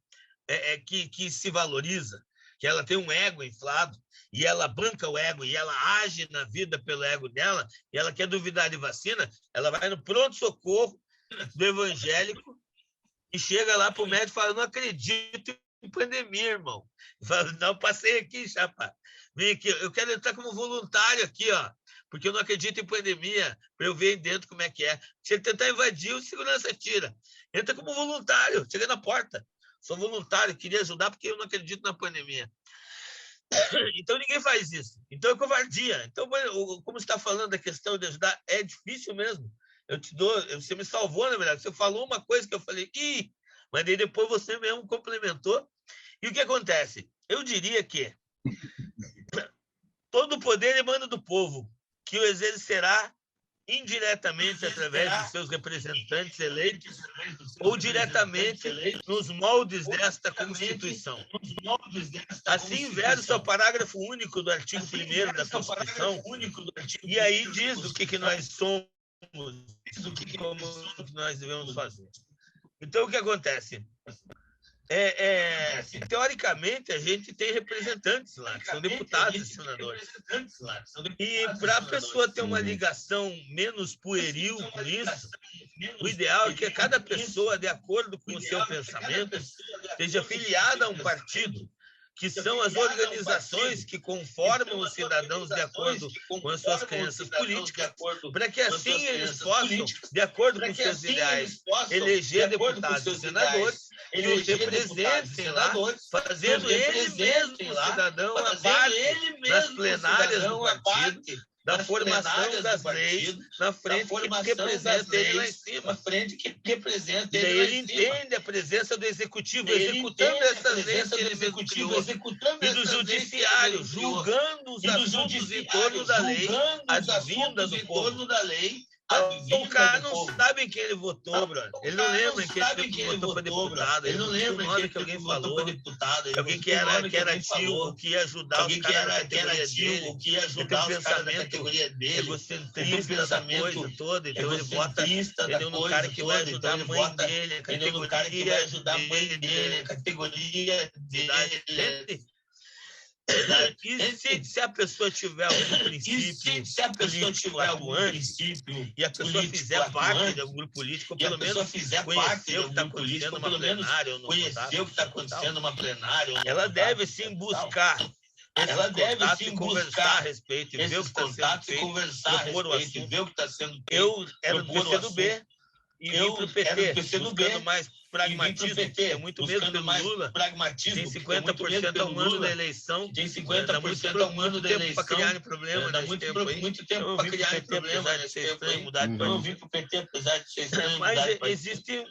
que se valoriza, que ela tem um ego inflado, e ela banca o ego, e ela age na vida pelo ego dela, e ela quer duvidar de vacina, ela vai no pronto-socorro do evangélico e chega lá para o médico e fala: não acredito em pandemia, irmão. E fala: não, passei aqui, chapa. Vem aqui, eu quero entrar como voluntário aqui, ó, porque eu não acredito em pandemia, para eu ver aí dentro como é que é. Se ele tentar invadir, o segurança tira. Entra como voluntário, chega na porta. Sou voluntário, queria ajudar porque eu não acredito na pandemia. Então, ninguém faz isso. Então, é covardia. Então, como você está falando da questão de ajudar, é difícil mesmo. Você me salvou, na verdade. Você falou uma coisa que eu falei, mas daí depois você mesmo complementou. E o que acontece? Eu diria que Todo o poder emana do povo, que o exercerá indiretamente através de seus representantes eleitos ou diretamente nos moldes desta Constituição. Assim, versa o parágrafo único do artigo 1º da Constituição, e aí diz o que nós somos, como que nós devemos fazer. Então, o que acontece? Teoricamente, a gente tem representantes lá, que são deputados e senadores. E para a pessoa ter uma ligação menos pueril com isso, o ideal é que cada pessoa, de acordo com o seu pensamento, esteja filiada a um partido, que são as organizações que conformam os cidadãos de acordo com as suas crenças políticas, para que assim eles possam, de acordo com seus ideais, eleger deputados e senadores que os representem lá, fazendo ele mesmo o cidadão a parte das plenárias do partido, da formação das leis, na frente que representa ele lá em cima. E daí ele entende a presença do executivo, executando essas leis que ele mesmo criou, e do judiciário, julgando os assuntos em torno da lei, as vindas do povo. O cara não sabe em quem ele votou, brother. Ele não lembra em quem ele votou para deputado. Ele não lembra em que alguém falou. Alguém que era ativo, que ia ajudar os caras da categoria dele. Que ia ajudar os caras da categoria dele. Egocentrista da coisa toda. Então ele vota no cara que vai ajudar a mãe dele, a categoria dele. E se a pessoa tiver algum princípio político atuante e a pessoa fizer parte de algum grupo político, ou pelo menos conhecer o que está acontecendo numa plenária ou numa plenária, ela deve sim buscar conversar a respeito e ver o que está sendo feito, propor o assunto. Eu era do PCdoB e vim para o PT, buscando mais pragmatismo, é muito medo pelo Lula, tem 50% ao ano da eleição, dá muito tempo para criar problema, dá muito tempo para criar problema, apesar de ser estranho mudar de partido. Mas existe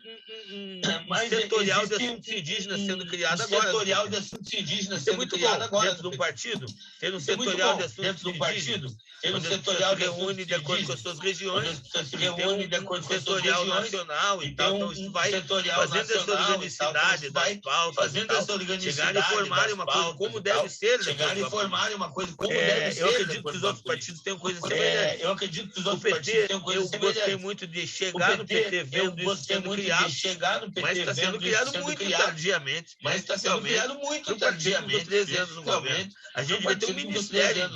um setorial de assuntos indígenas sendo criado agora. É muito bom dentro de um partido, ter um setorial de assuntos indígenas, onde se reúne de acordo com as suas regiões, tem um setorial nacional e tal, então isso vai fazendo essa organicidade das pautas, chegarem e formarem uma coisa como deve ser. Eu acredito que os outros partidos tenham coisas semelhantes. O PT, eu gostei muito de chegar no PT vendo isso sendo criado, mas está sendo criado muito tardiamente. No partido dos 13 anos no governo. A gente vai ter um ministério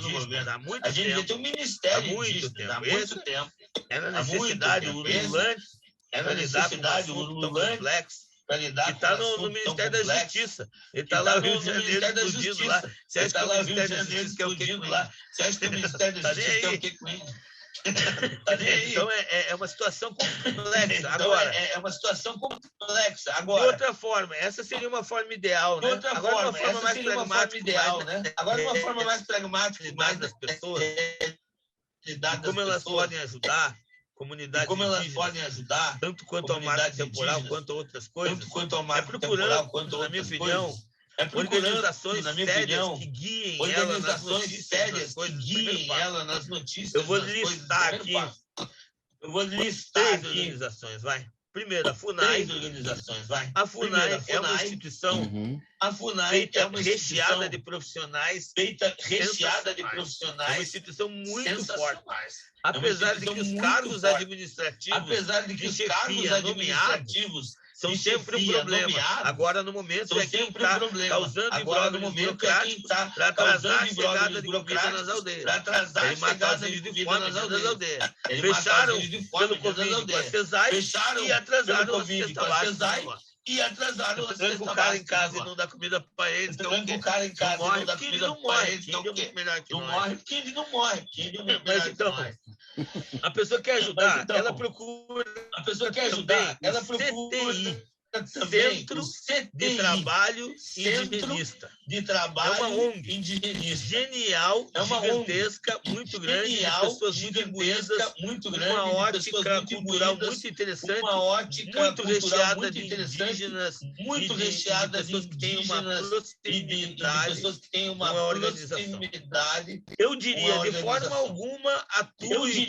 indígena há muito tempo. Era necessidade ululante, para lidar com um assunto tão complexo, que está no Ministério da Justiça. Ele está lá no Rio de Janeiro explodindo lá. Você acha que o Ministério da Justiça quer o quê com ele? Você acha que o Ministério da Justiça quer o quê com ele? Então é uma situação complexa. Agora, de outra forma, essa seria uma forma ideal, né? Agora, uma forma mais pragmática, mais das pessoas, como elas podem ajudar comunidades indígenas, tanto quanto ao marco temporal, quanto a outras coisas, procurando, na minha opinião, organizações sérias que guiem ela nas notícias. Eu vou listar aqui. Três organizações, vai. Primeiro, a FUNAI. A FUNAI é uma instituição feita recheada de profissionais. É uma instituição muito forte. Apesar de que os cargos administrativos de chefia nomeados são sempre um problema. Agora, no momento, é quem está causando imbróglios burocráticos para atrasar a chegada de comida nas aldeias. Ele matou as índios de fome nas aldeias. Fecharam pelo Covid com a CESAI e atrasaram as cestas básicas. Tranca o cara em casa e não dá comida para ele. Então, o cara em casa não dá comida para ele. Então, não morre. Mas então, a pessoa quer ajudar, ela procura. CTI. Centro de Trabalho Indigenista. É uma ONG indigenista. Genial, gigantesca, muito grande, de pessoas muito imbuídas, uma ótica cultural muito interessante, muito recheada de indígenas, muito recheada de pessoas que têm uma proximidade, uma organização. Eu diria, de forma alguma, atue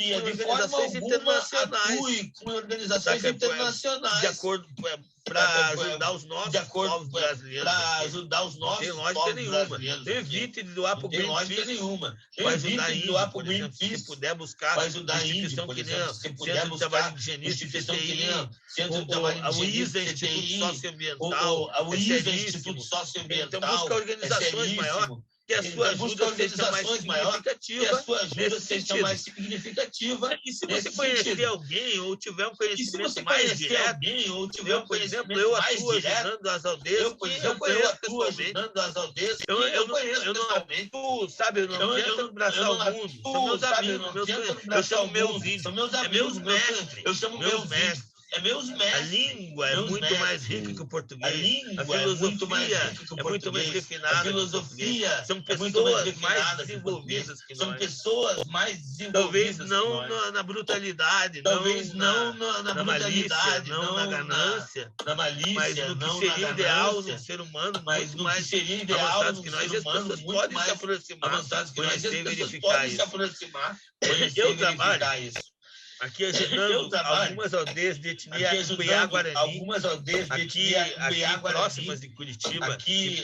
com organizações internacionais, de acordo para ajudar os nossos povos brasileiros. Tem lógica nenhuma. Evite de doar para o Greenpeace. Vai ajudar índio, por exemplo, se puder buscar instituição que nem Centro de Trabalho Indigenista, CTI, o ISA, Instituto Socioambiental, é seríssimo. Então, busca organizações maiores, que a sua ajuda seja mais significativa. E se você conhecer alguém ou tiver um conhecimento mais direto, por exemplo, eu atuo ajudando as aldeias, eu conheço pessoalmente. Eu não atuo, sabe, eu não tento abraçar o mundo. São meus amigos, eu chamo meus índios, é meus mestres, A língua é muito mais rica que o português. A filosofia é muito mais refinada. São pessoas mais desenvolvidas que nós. Talvez não na brutalidade, não na malícia, não na ganância, mas no que seria ideal no ser humano, muito mais avançados que nós. E as pessoas podem se aproximar, conhecer e verificar isso. Eu trabalho aqui ajudando algumas aldeias de etnia Cuiá-Guarani, aqui próximas de Curitiba, aqui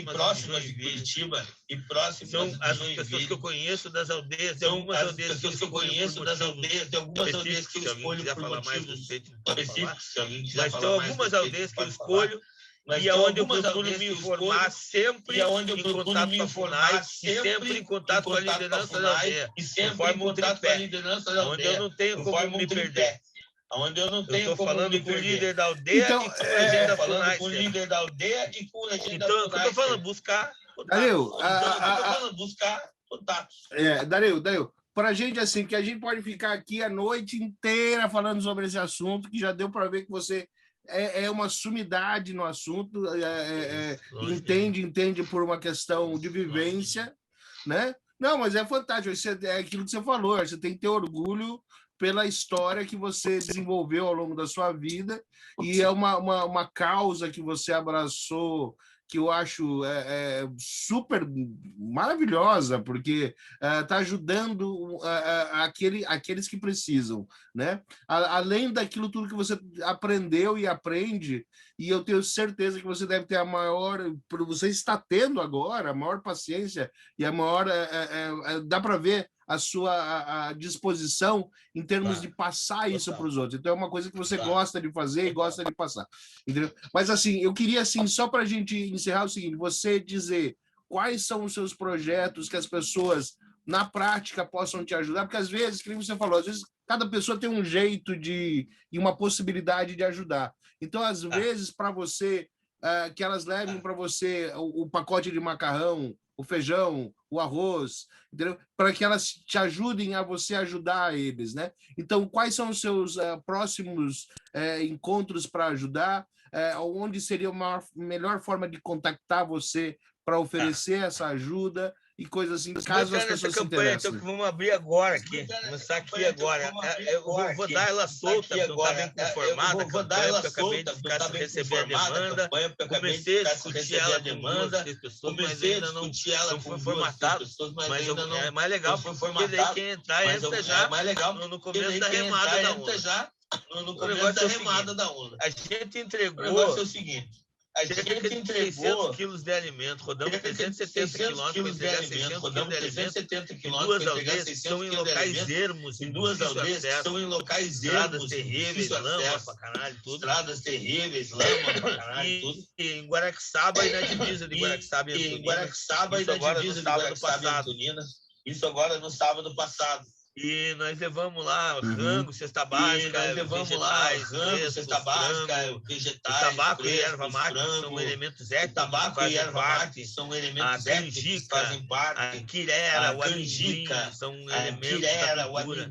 próximas de Curitiba, são as pessoas que eu conheço das aldeias, de algumas aldeias que eu conheço das aldeias, de algumas aldeias que eu escolho por motivos específicos, mas tem algumas aldeias que eu escolho. E aonde eu procuro me informar sempre em contato com a FUNAI e sempre em contato com a liderança da aldeia, conforme um tripé, onde eu não tenho como me perder. Eu estou falando com o líder da aldeia e com o agente da FUNAI. Então, o que eu estou falando? Buscar contatos. Dario, para a gente, assim, que a gente pode ficar aqui a noite inteira falando sobre esse assunto, que já deu para ver que você é uma sumidade no assunto, entende por uma questão de vivência, né? Não, mas é fantástico, é aquilo que você falou, você tem que ter orgulho pela história que você desenvolveu ao longo da sua vida, e é uma causa que você abraçou, que eu acho super maravilhosa, porque está ajudando aqueles que precisam, né? Além daquilo tudo que você aprendeu e aprende, e eu tenho certeza que você deve ter você está tendo agora a maior paciência e a maior, dá para ver a sua disposição em termos de passar isso para os outros. Então, é uma coisa que você gosta de fazer e gosta de passar. Entendeu? Mas, assim, eu queria, assim, só para a gente encerrar o seguinte, você dizer quais são os seus projetos que as pessoas, na prática, possam te ajudar, porque, às vezes, como você falou, às vezes cada pessoa tem um jeito e uma possibilidade de ajudar. Então, às vezes, para você, que elas levem para você o pacote de macarrão, o feijão, o arroz, entendeu? Para que elas te ajudem a você ajudar eles, né? Então, quais são os seus próximos encontros para ajudar? Onde seria a melhor forma de contactar você para oferecer essa ajuda e coisas assim, caso as pessoas se interessem? Então, que vamos abrir agora aqui, começar aqui agora. Eu vou dar ela solta, porque não está bem conformada a campanha, porque eu acabei de receber a demanda, comecei a discutir ela com duas pessoas, mas ainda não foi formatado, mas é mais legal, porque daí quem entrar entra já no começo da remada da onda. A gente entregou... O negócio é o seguinte, a gente entregou 600 quilos de alimento, rodamos 370 quilômetros para entregar 600 quilos de alimento em duas aldeias que são em locais ermos, estradas terríveis, lama pra caralho, tudo. E em Guaraxaba e na divisa de Guaraxaba e Antoninas. Isso agora no sábado passado. E nós levamos lá rango, cesta básica, vegetais, cesta básica, vegetais, tabaco e erva mate são elementos étnicos que fazem parte. A quirera, o amendoim são elementos da cultura.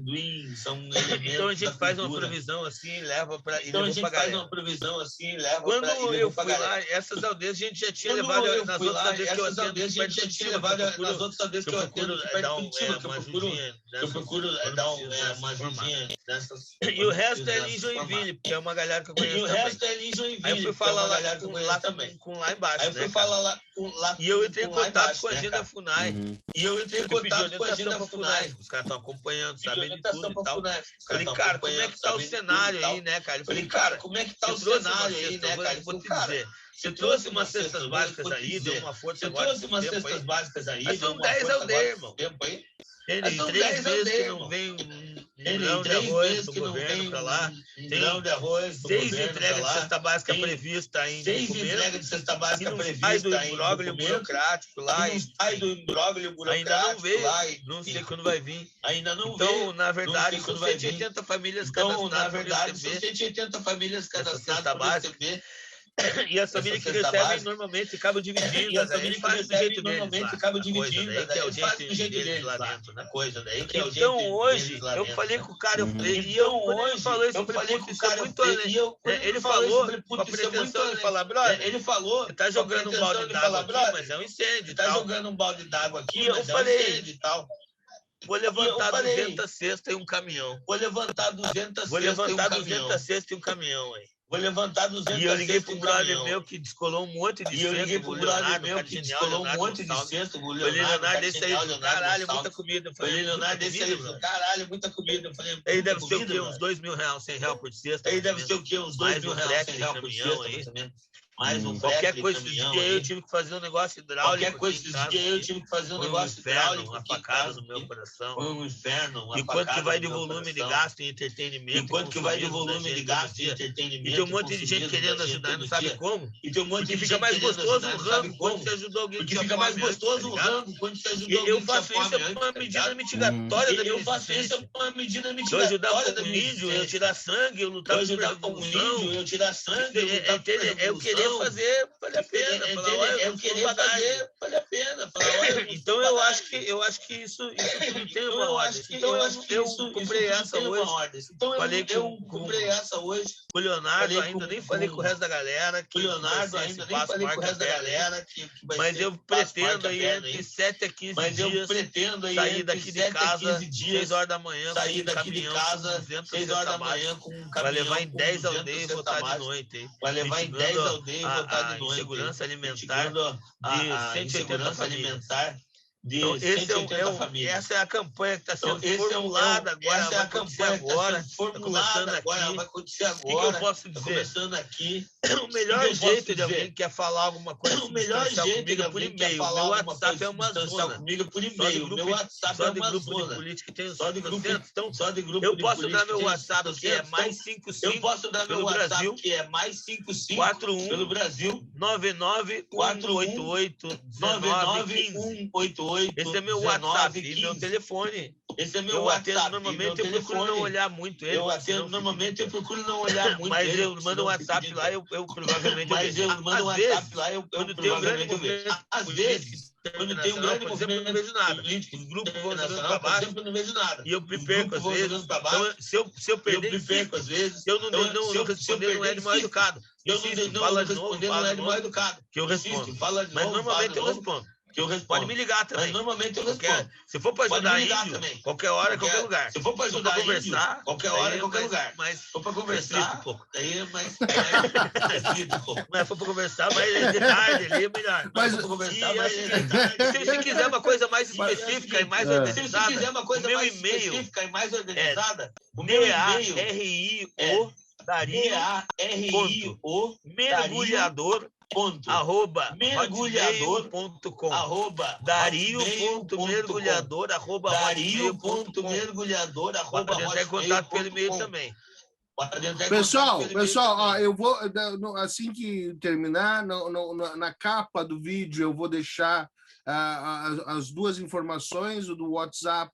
Então a gente faz uma provisão assim, leva para Então a gente faz uma provisão assim, leva quando pra, eu fui lá, essas aldeias a gente já tinha levado nas outras aldeias que eu atendo, a gente já tinha levado nas outras aldeias que eu atendo, eu procuro dar uma ajudinha nessas. E o resto é ali em Joinville, porque é uma galera que eu conheço também. Aí eu fui falar lá embaixo, Aí eu fui falar lá e eu entrei em contato com a agenda FUNAI. E eu entrei em contato com a agenda FUNAI. Os caras estão acompanhando, sabendo de tudo e tal. Falei, cara, como é que tá o cenário aí, né, cara? Falei, cara, como é que tá o cenário aí, né, cara? Vou te dizer. Você trouxe umas cestas básicas aí, deu uma força agora. Você trouxe umas cestas básicas aí, mas são 10 aldeias, irmão. Tem 3 meses que não vem grão de arroz do governo para lá. Tem 6 entregas de cesta básica prevista em documento. 6 entregas de cesta básica prevista em imbróglio burocrático lá. Sai do imbróglio burocrático ainda não veio, lá. Não sei quando vai vir. Ainda não então, veio. Na verdade, são 180 famílias cadastradas. São 180 famílias cadastradas para receber. E as famílias que recebem normalmente acabam dividindo. E as famílias que recebem normalmente acabam dividindo. Que é o jeito deles lá dentro, né? Coisa daí que é o jeito. Então hoje eu falei com o cara, e ele falou isso, eu falei com o cara muito além. Ele falou com a pretensão de falar, brother, ele falou, você tá jogando um balde d'água aqui, mas é um incêndio. Tá jogando um balde d'água aqui, mas é um incêndio e tal. Vou levantar 200 cestas e um caminhão. Vou levantar 200 cestas e um caminhão aí. Vou levantar 200 E eu liguei pro brother meu que descolou um monte de cesta. O Leonardo desse aí, caralho, muita comida. Eu falei, Leonardo desse aí, caralho, muita comida. Eu falei, aí deve ser o quê? Uns R$2.000, R$100 por cesta. Aí deve ser o quê? Uns R$2.000, R$100 por cesta. Mais um qualquer coisa desse dia eu tive que fazer um negócio hidráulico. Qualquer coisa desse dia eu tive que fazer um negócio hidráulico. Uma facada no meu coração. Foi um inferno. Enquanto que vai de volume de gasto em entretenimento. Enquanto que vai de volume de gasto em entretenimento. E tem um monte de gente querendo ajudar, não sabe como. E tem um monte de gente fica mais gostoso o rango quando você ajudou alguém. Porque fica mais gostoso o rango quando você ajudou alguém. Eu faço isso uma medida mitigatória da minha existência. Se eu ajudar com um índio, eu tirar sangue, eu lutar por índio, eu tirar sangue, eu lutar por eu querer fazer vale a pena. Eu querer fazer vale a pena. Então eu acho que isso tudo tem uma ordem. Então eu comprei essa hoje. Falei comprei essa hoje. Com o Leonardo, ainda nem falei com o resto da galera. Com o Leonardo, ainda nem falei com o resto da galera. Mas eu pretendo aí entre 7 a 15 dias sair daqui de casa 6 horas da manhã. Sair daqui de casa 6 horas da manhã com um caminhão. Vai levar em 10 aldeias e voltar de noite. Vai levar em 10 aldeias e voltar de noite. Segurança alimentar de 180 famílias. Então, essa é a campanha que está sendo formulada agora. Essa é a campanha que está sendo formulada agora. Vai acontecer agora. O que eu posso dizer? Começando aqui. O melhor jeito de alguém que quer falar alguma coisa, o melhor jeito de alguém que quer falar meu WhatsApp é uma zona. Comigo por e-mail. Meu WhatsApp é uma grupo de política tem só de grupo. Então, só de grupo. Eu posso dar meu WhatsApp que é mais 55. Eu posso dar meu WhatsApp que é mais 55 41 pelo Brasil. 99188 99188. Esse é meu WhatsApp e meu telefone. Esse é meu WhatsApp. Normalmente eu procuro não olhar muito ele. Normalmente eu procuro não olhar muito mas ele. Eu mando um WhatsApp lá, eu provavelmente. Mas eu mando um WhatsApp lá, eu provavelmente vejo. Às vezes, quando tem um grande movimento, não vejo nada. Os grupos vão jogando para baixo. Não vejo nada. E eu me perco às vezes. Então, se eu perder, às vezes. Eu não responder, não é de mal educado. Eu não fala de novo, não é de mal educado. Que eu respondo. Mas normalmente eu respondo. Pode me ligar também. Mas normalmente eu respondo. Se for para ajudar índio, qualquer hora, qualquer lugar. Se for para ajudar conversar, qualquer hora, qualquer lugar. Mas se for para conversar, um pouco. Daí é mais Mas for para conversar, mais de tarde ali é melhor. Mas for conversar, mais de tarde. Se quiser uma coisa mais específica e mais organizada, se quiser uma coisa mais específica e mais organizada, o meu e-mail DARIO mergulhador mergulhador.com Dario.mergulhador Dario.mergulhador contato pelo e-mail também. Pessoal, ó, eu vou, assim que terminar, na capa do vídeo eu vou deixar as duas informações, o do WhatsApp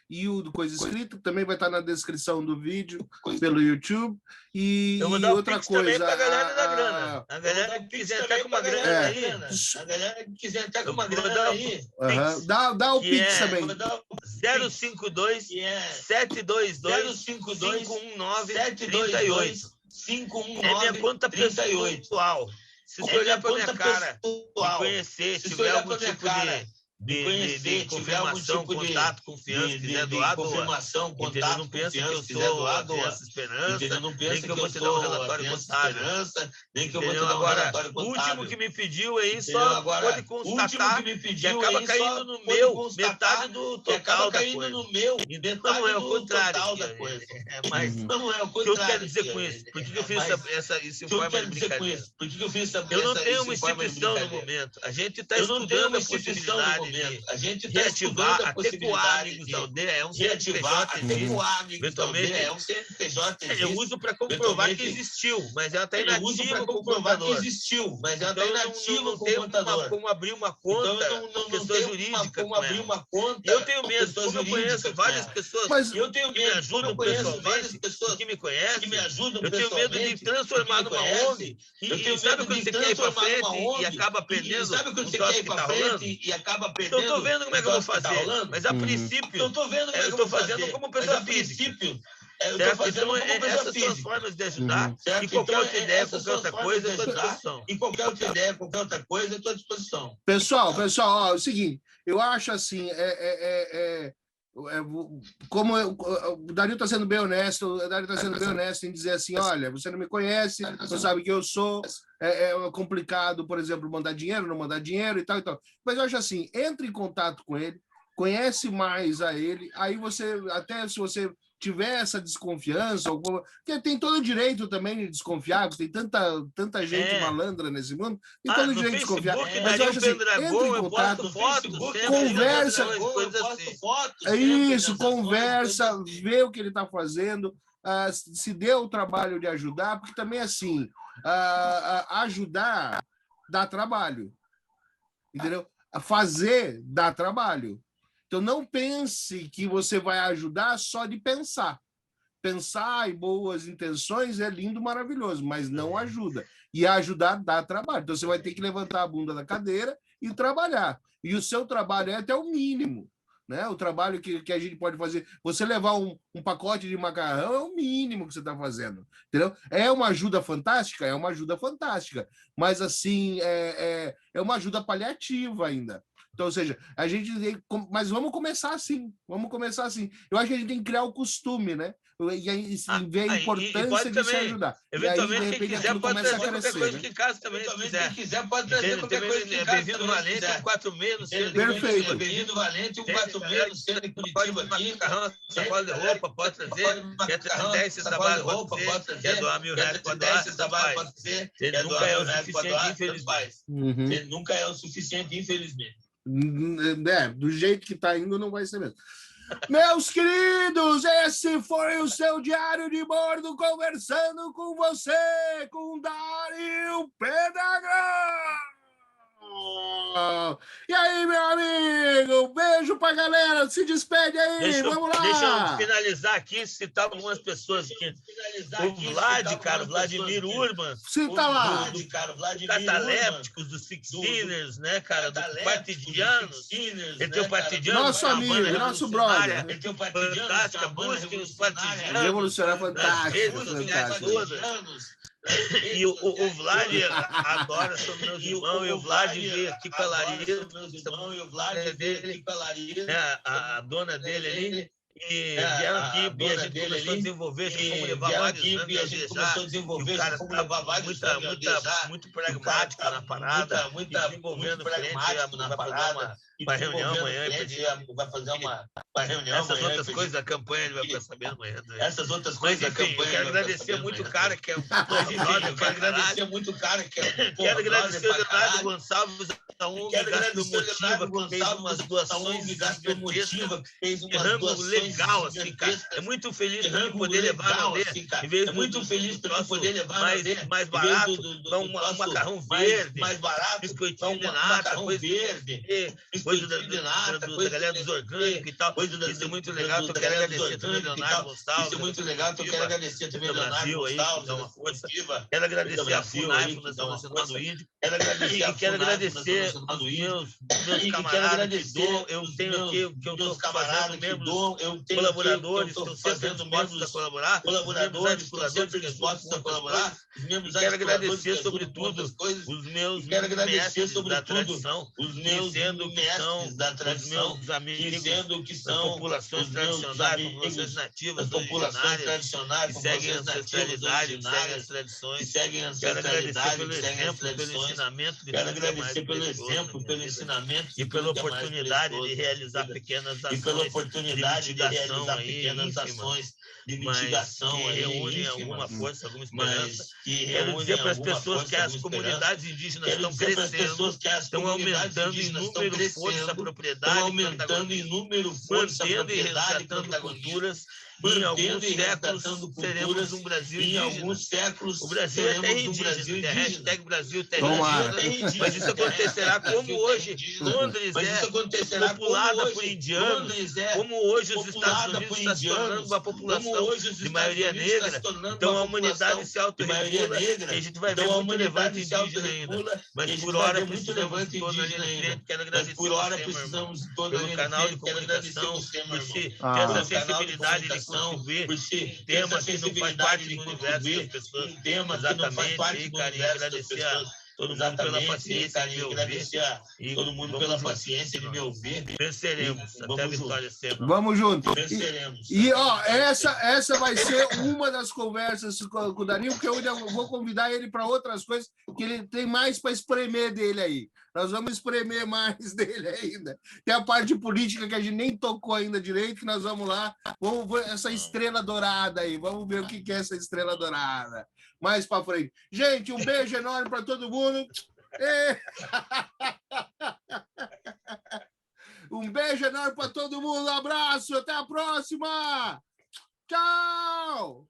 e o do Coisa Escrita, também vai estar na descrição do vídeo, pelo YouTube. E eu vou dar outra Pix coisa... também pra galera da grana. A galera que quiser estar com uma grana aí... A galera que quiser estar com uma grana aí... Dá o Pix também. 052 722 519 38. 519 é minha conta pessoal. Se você olhar para minha cara e conhecer, se tiver algum tipo de confirmação, contato, confiança, quiser doar, confirmação, contato, não pensa que eu sou a Criança Esperança, nem que eu vou te dar um relatório contábil. Nem que eu vou te dar um relatório contábil. O último que me pediu aí só pode constatar que acaba caindo no meu metade do total da coisa. Então não é o contrário. Mas o que eu quero dizer com isso? Por que eu fiz esse informe de brincadeira? Eu não tenho uma instituição no momento. A gente está estudando a possibilidade de reativar até Coar Amigos da Aldeia, é um CNPJ, eventualmente eu uso para comprovar que existiu, mas ela está inativa com o computador. Então não tem como abrir uma conta com pessoa jurídica. Eu tenho medo, como eu conheço várias pessoas que me ajudam pessoalmente, que me conhecem, eu tenho medo de transformar numa ONG e sabe quando você quer ir para frente e acaba perdendo o troço que está rolando? Eu estou vendo como é que eu vou fazer, mas a princípio eu estou fazendo como pessoa física. Então, essas são as formas de ajudar. E qualquer outra ideia, qualquer outra coisa, eu estou à disposição. E qualquer outra ideia, qualquer outra coisa, eu estou à disposição. Pessoal, ó, é o seguinte, eu acho assim, como o Dario está sendo bem honesto, em dizer assim, olha, você não me conhece, não sabe quem eu sou, é complicado, por exemplo, mandar dinheiro, não mandar dinheiro e tal. Mas eu acho assim, entre em contato com ele, conhece mais a ele, aí você, até se você tiver essa desconfiança, porque tem todo o direito também de desconfiar, porque tem tanta gente malandra nesse mundo, tem todo o direito de desconfiar. Mas eu acho assim, entre em contato, conversa, assim. Conversa, vê o que ele está fazendo, se deu o trabalho de ajudar, porque também assim, ajudar dá trabalho, entendeu? Fazer dá trabalho. Então, não pense que você vai ajudar só de pensar. Pensar em boas intenções é lindo, maravilhoso, mas não ajuda. E ajudar dá trabalho. Então, você vai ter que levantar a bunda da cadeira e trabalhar. E o seu trabalho é até o mínimo. Né? O trabalho que a gente pode fazer, você levar um pacote de macarrão é o mínimo que você está fazendo, entendeu? É uma ajuda fantástica? É uma ajuda fantástica, mas assim, é uma ajuda paliativa ainda. Então, ou seja, mas vamos começar assim. Eu acho que a gente tem que criar o costume, né? E ver a importância de se ajudar. Eventualmente, e aí, de repente, quem quiser pode trazer qualquer coisa né? em casa também. Quem quiser pode trazer qualquer coisa em casa. Bem-vindo Valente, 146 no centro. Perfeito. Bem-vindo Valente, 146 no centro de Curitiba aqui. Macarrão, sacola de roupa, pode trazer. Quer trazer esse trabalho, pode trazer. Quer doar R$1.000 para doar, esse trabalho pode trazer. Ele nunca é o suficiente, infelizmente. Ele nunca é o suficiente, infelizmente. Do jeito que está indo, não vai ser mesmo. Meus queridos, esse foi o seu Diário de Bordo, conversando com você, com Dario Pedagão. E aí, meu amigo, beijo pra galera, se despede aí, vamos lá. Deixa eu finalizar aqui, citar algumas pessoas aqui. O Vlad, cara, Vladimir Urban. Cita lá. Catalépticos, dos Sixteeners, né, cara, dos Partidianos. Ele tem o Partidiano. Nosso amigo, nosso brother. Ele tem o Fantástica, busquem os Partidianos. Revolucionário fantástico. E o Vlad adora, são meus irmãos, e o Vlad veio aqui com a Larissa, a dona dele ali, e vieram aqui, e a gente começou a desenvolver, já como levar vários anos a viajar, e o cara muito pragmático na parada, desenvolvendo frente, vai fazer uma reunião amanhã, vai fazer uma reunião essas outras coisas da campanha ele vai ficar sabendo amanhã. Essas outras coisas da campanha. Eu quero agradecer muito o cara que é Quero agradecer o Leonardo Gonçalves da ONG Gastromotiva, que fez umas doações legal, assim, cara. É muito feliz por poder levar a bandeira. Em vez muito feliz por poder levar mais barato, um macarrão verde, mais barato, biscoitinho de nata, verde, coisa da galera dos orgânicos e tal. Isso é muito legal. Eu quero agradecer também Leonardo Gonçalves. Isso é muito legal. Eu quero agradecer também Leonardo Gonçalves, uma força. Quero agradecer a FUNAI, Fundação Nacional do Índio. E quero agradecer os meus camaradas que dou. Eu tenho aqui o que eu estou fazendo, membros colaboradores que estão sempre dispostos a colaborar, colaboradores que estão sempre dispostos a colaborar. E quero agradecer, sobretudo, os meus mestres da tradição, dizendo que são os meus amigos, as populações tradicionais, populações nativas, originárias, que seguem a ancestralidade, que seguem as tradições. Quero agradecer pelo exemplo, pelo ensinamento, quero agradecer pelo exemplo, pelo ensinamento e pela oportunidade de realizar pequenas ações de mitigação que reúnem alguma força, alguma esperança. Quero dizer para as pessoas que as comunidades indígenas estão crescendo, estão aumentando em número, força, propriedade, aumentando em número, força, mantendo e resgatando culturas. Em alguns séculos seremos um Brasil indígena. Em alguns séculos o Brasil é terra indígena. Hashtag Brasil terra indígena. Mas isso acontecerá como hoje Londres é populada por indianos, como hoje os Estados Unidos estão se tornando uma população de maioria negra. Então a humanidade se autorregula e a gente vai ver muito levante indígena ainda. Mas por hora precisamos de toda a linha de frente. Quero agradecer pelo canal de comunicação, por ter essa sensibilidade de contribuir temas que não faz parte do universo das pessoas. Exatamente, carinho, agradecer a todo mundo pela paciência de me ouvir. E todo mundo pela paciência de me ouvir. Venceremos, até a vitória sempre. Vamos junto. Venceremos. E ó, essa vai ser uma das conversas com o Darinho, porque eu ainda vou convidar ele para outras coisas, que ele tem mais para espremer dele aí. Nós vamos espremer mais dele ainda. Tem a parte política que a gente nem tocou ainda direito, que nós vamos lá. Vamos ver essa estrela dourada aí. Vamos ver o que é essa estrela dourada. Mais para frente. Gente, um beijo enorme para todo mundo. Um beijo enorme para todo mundo. Um abraço. Até a próxima. Tchau.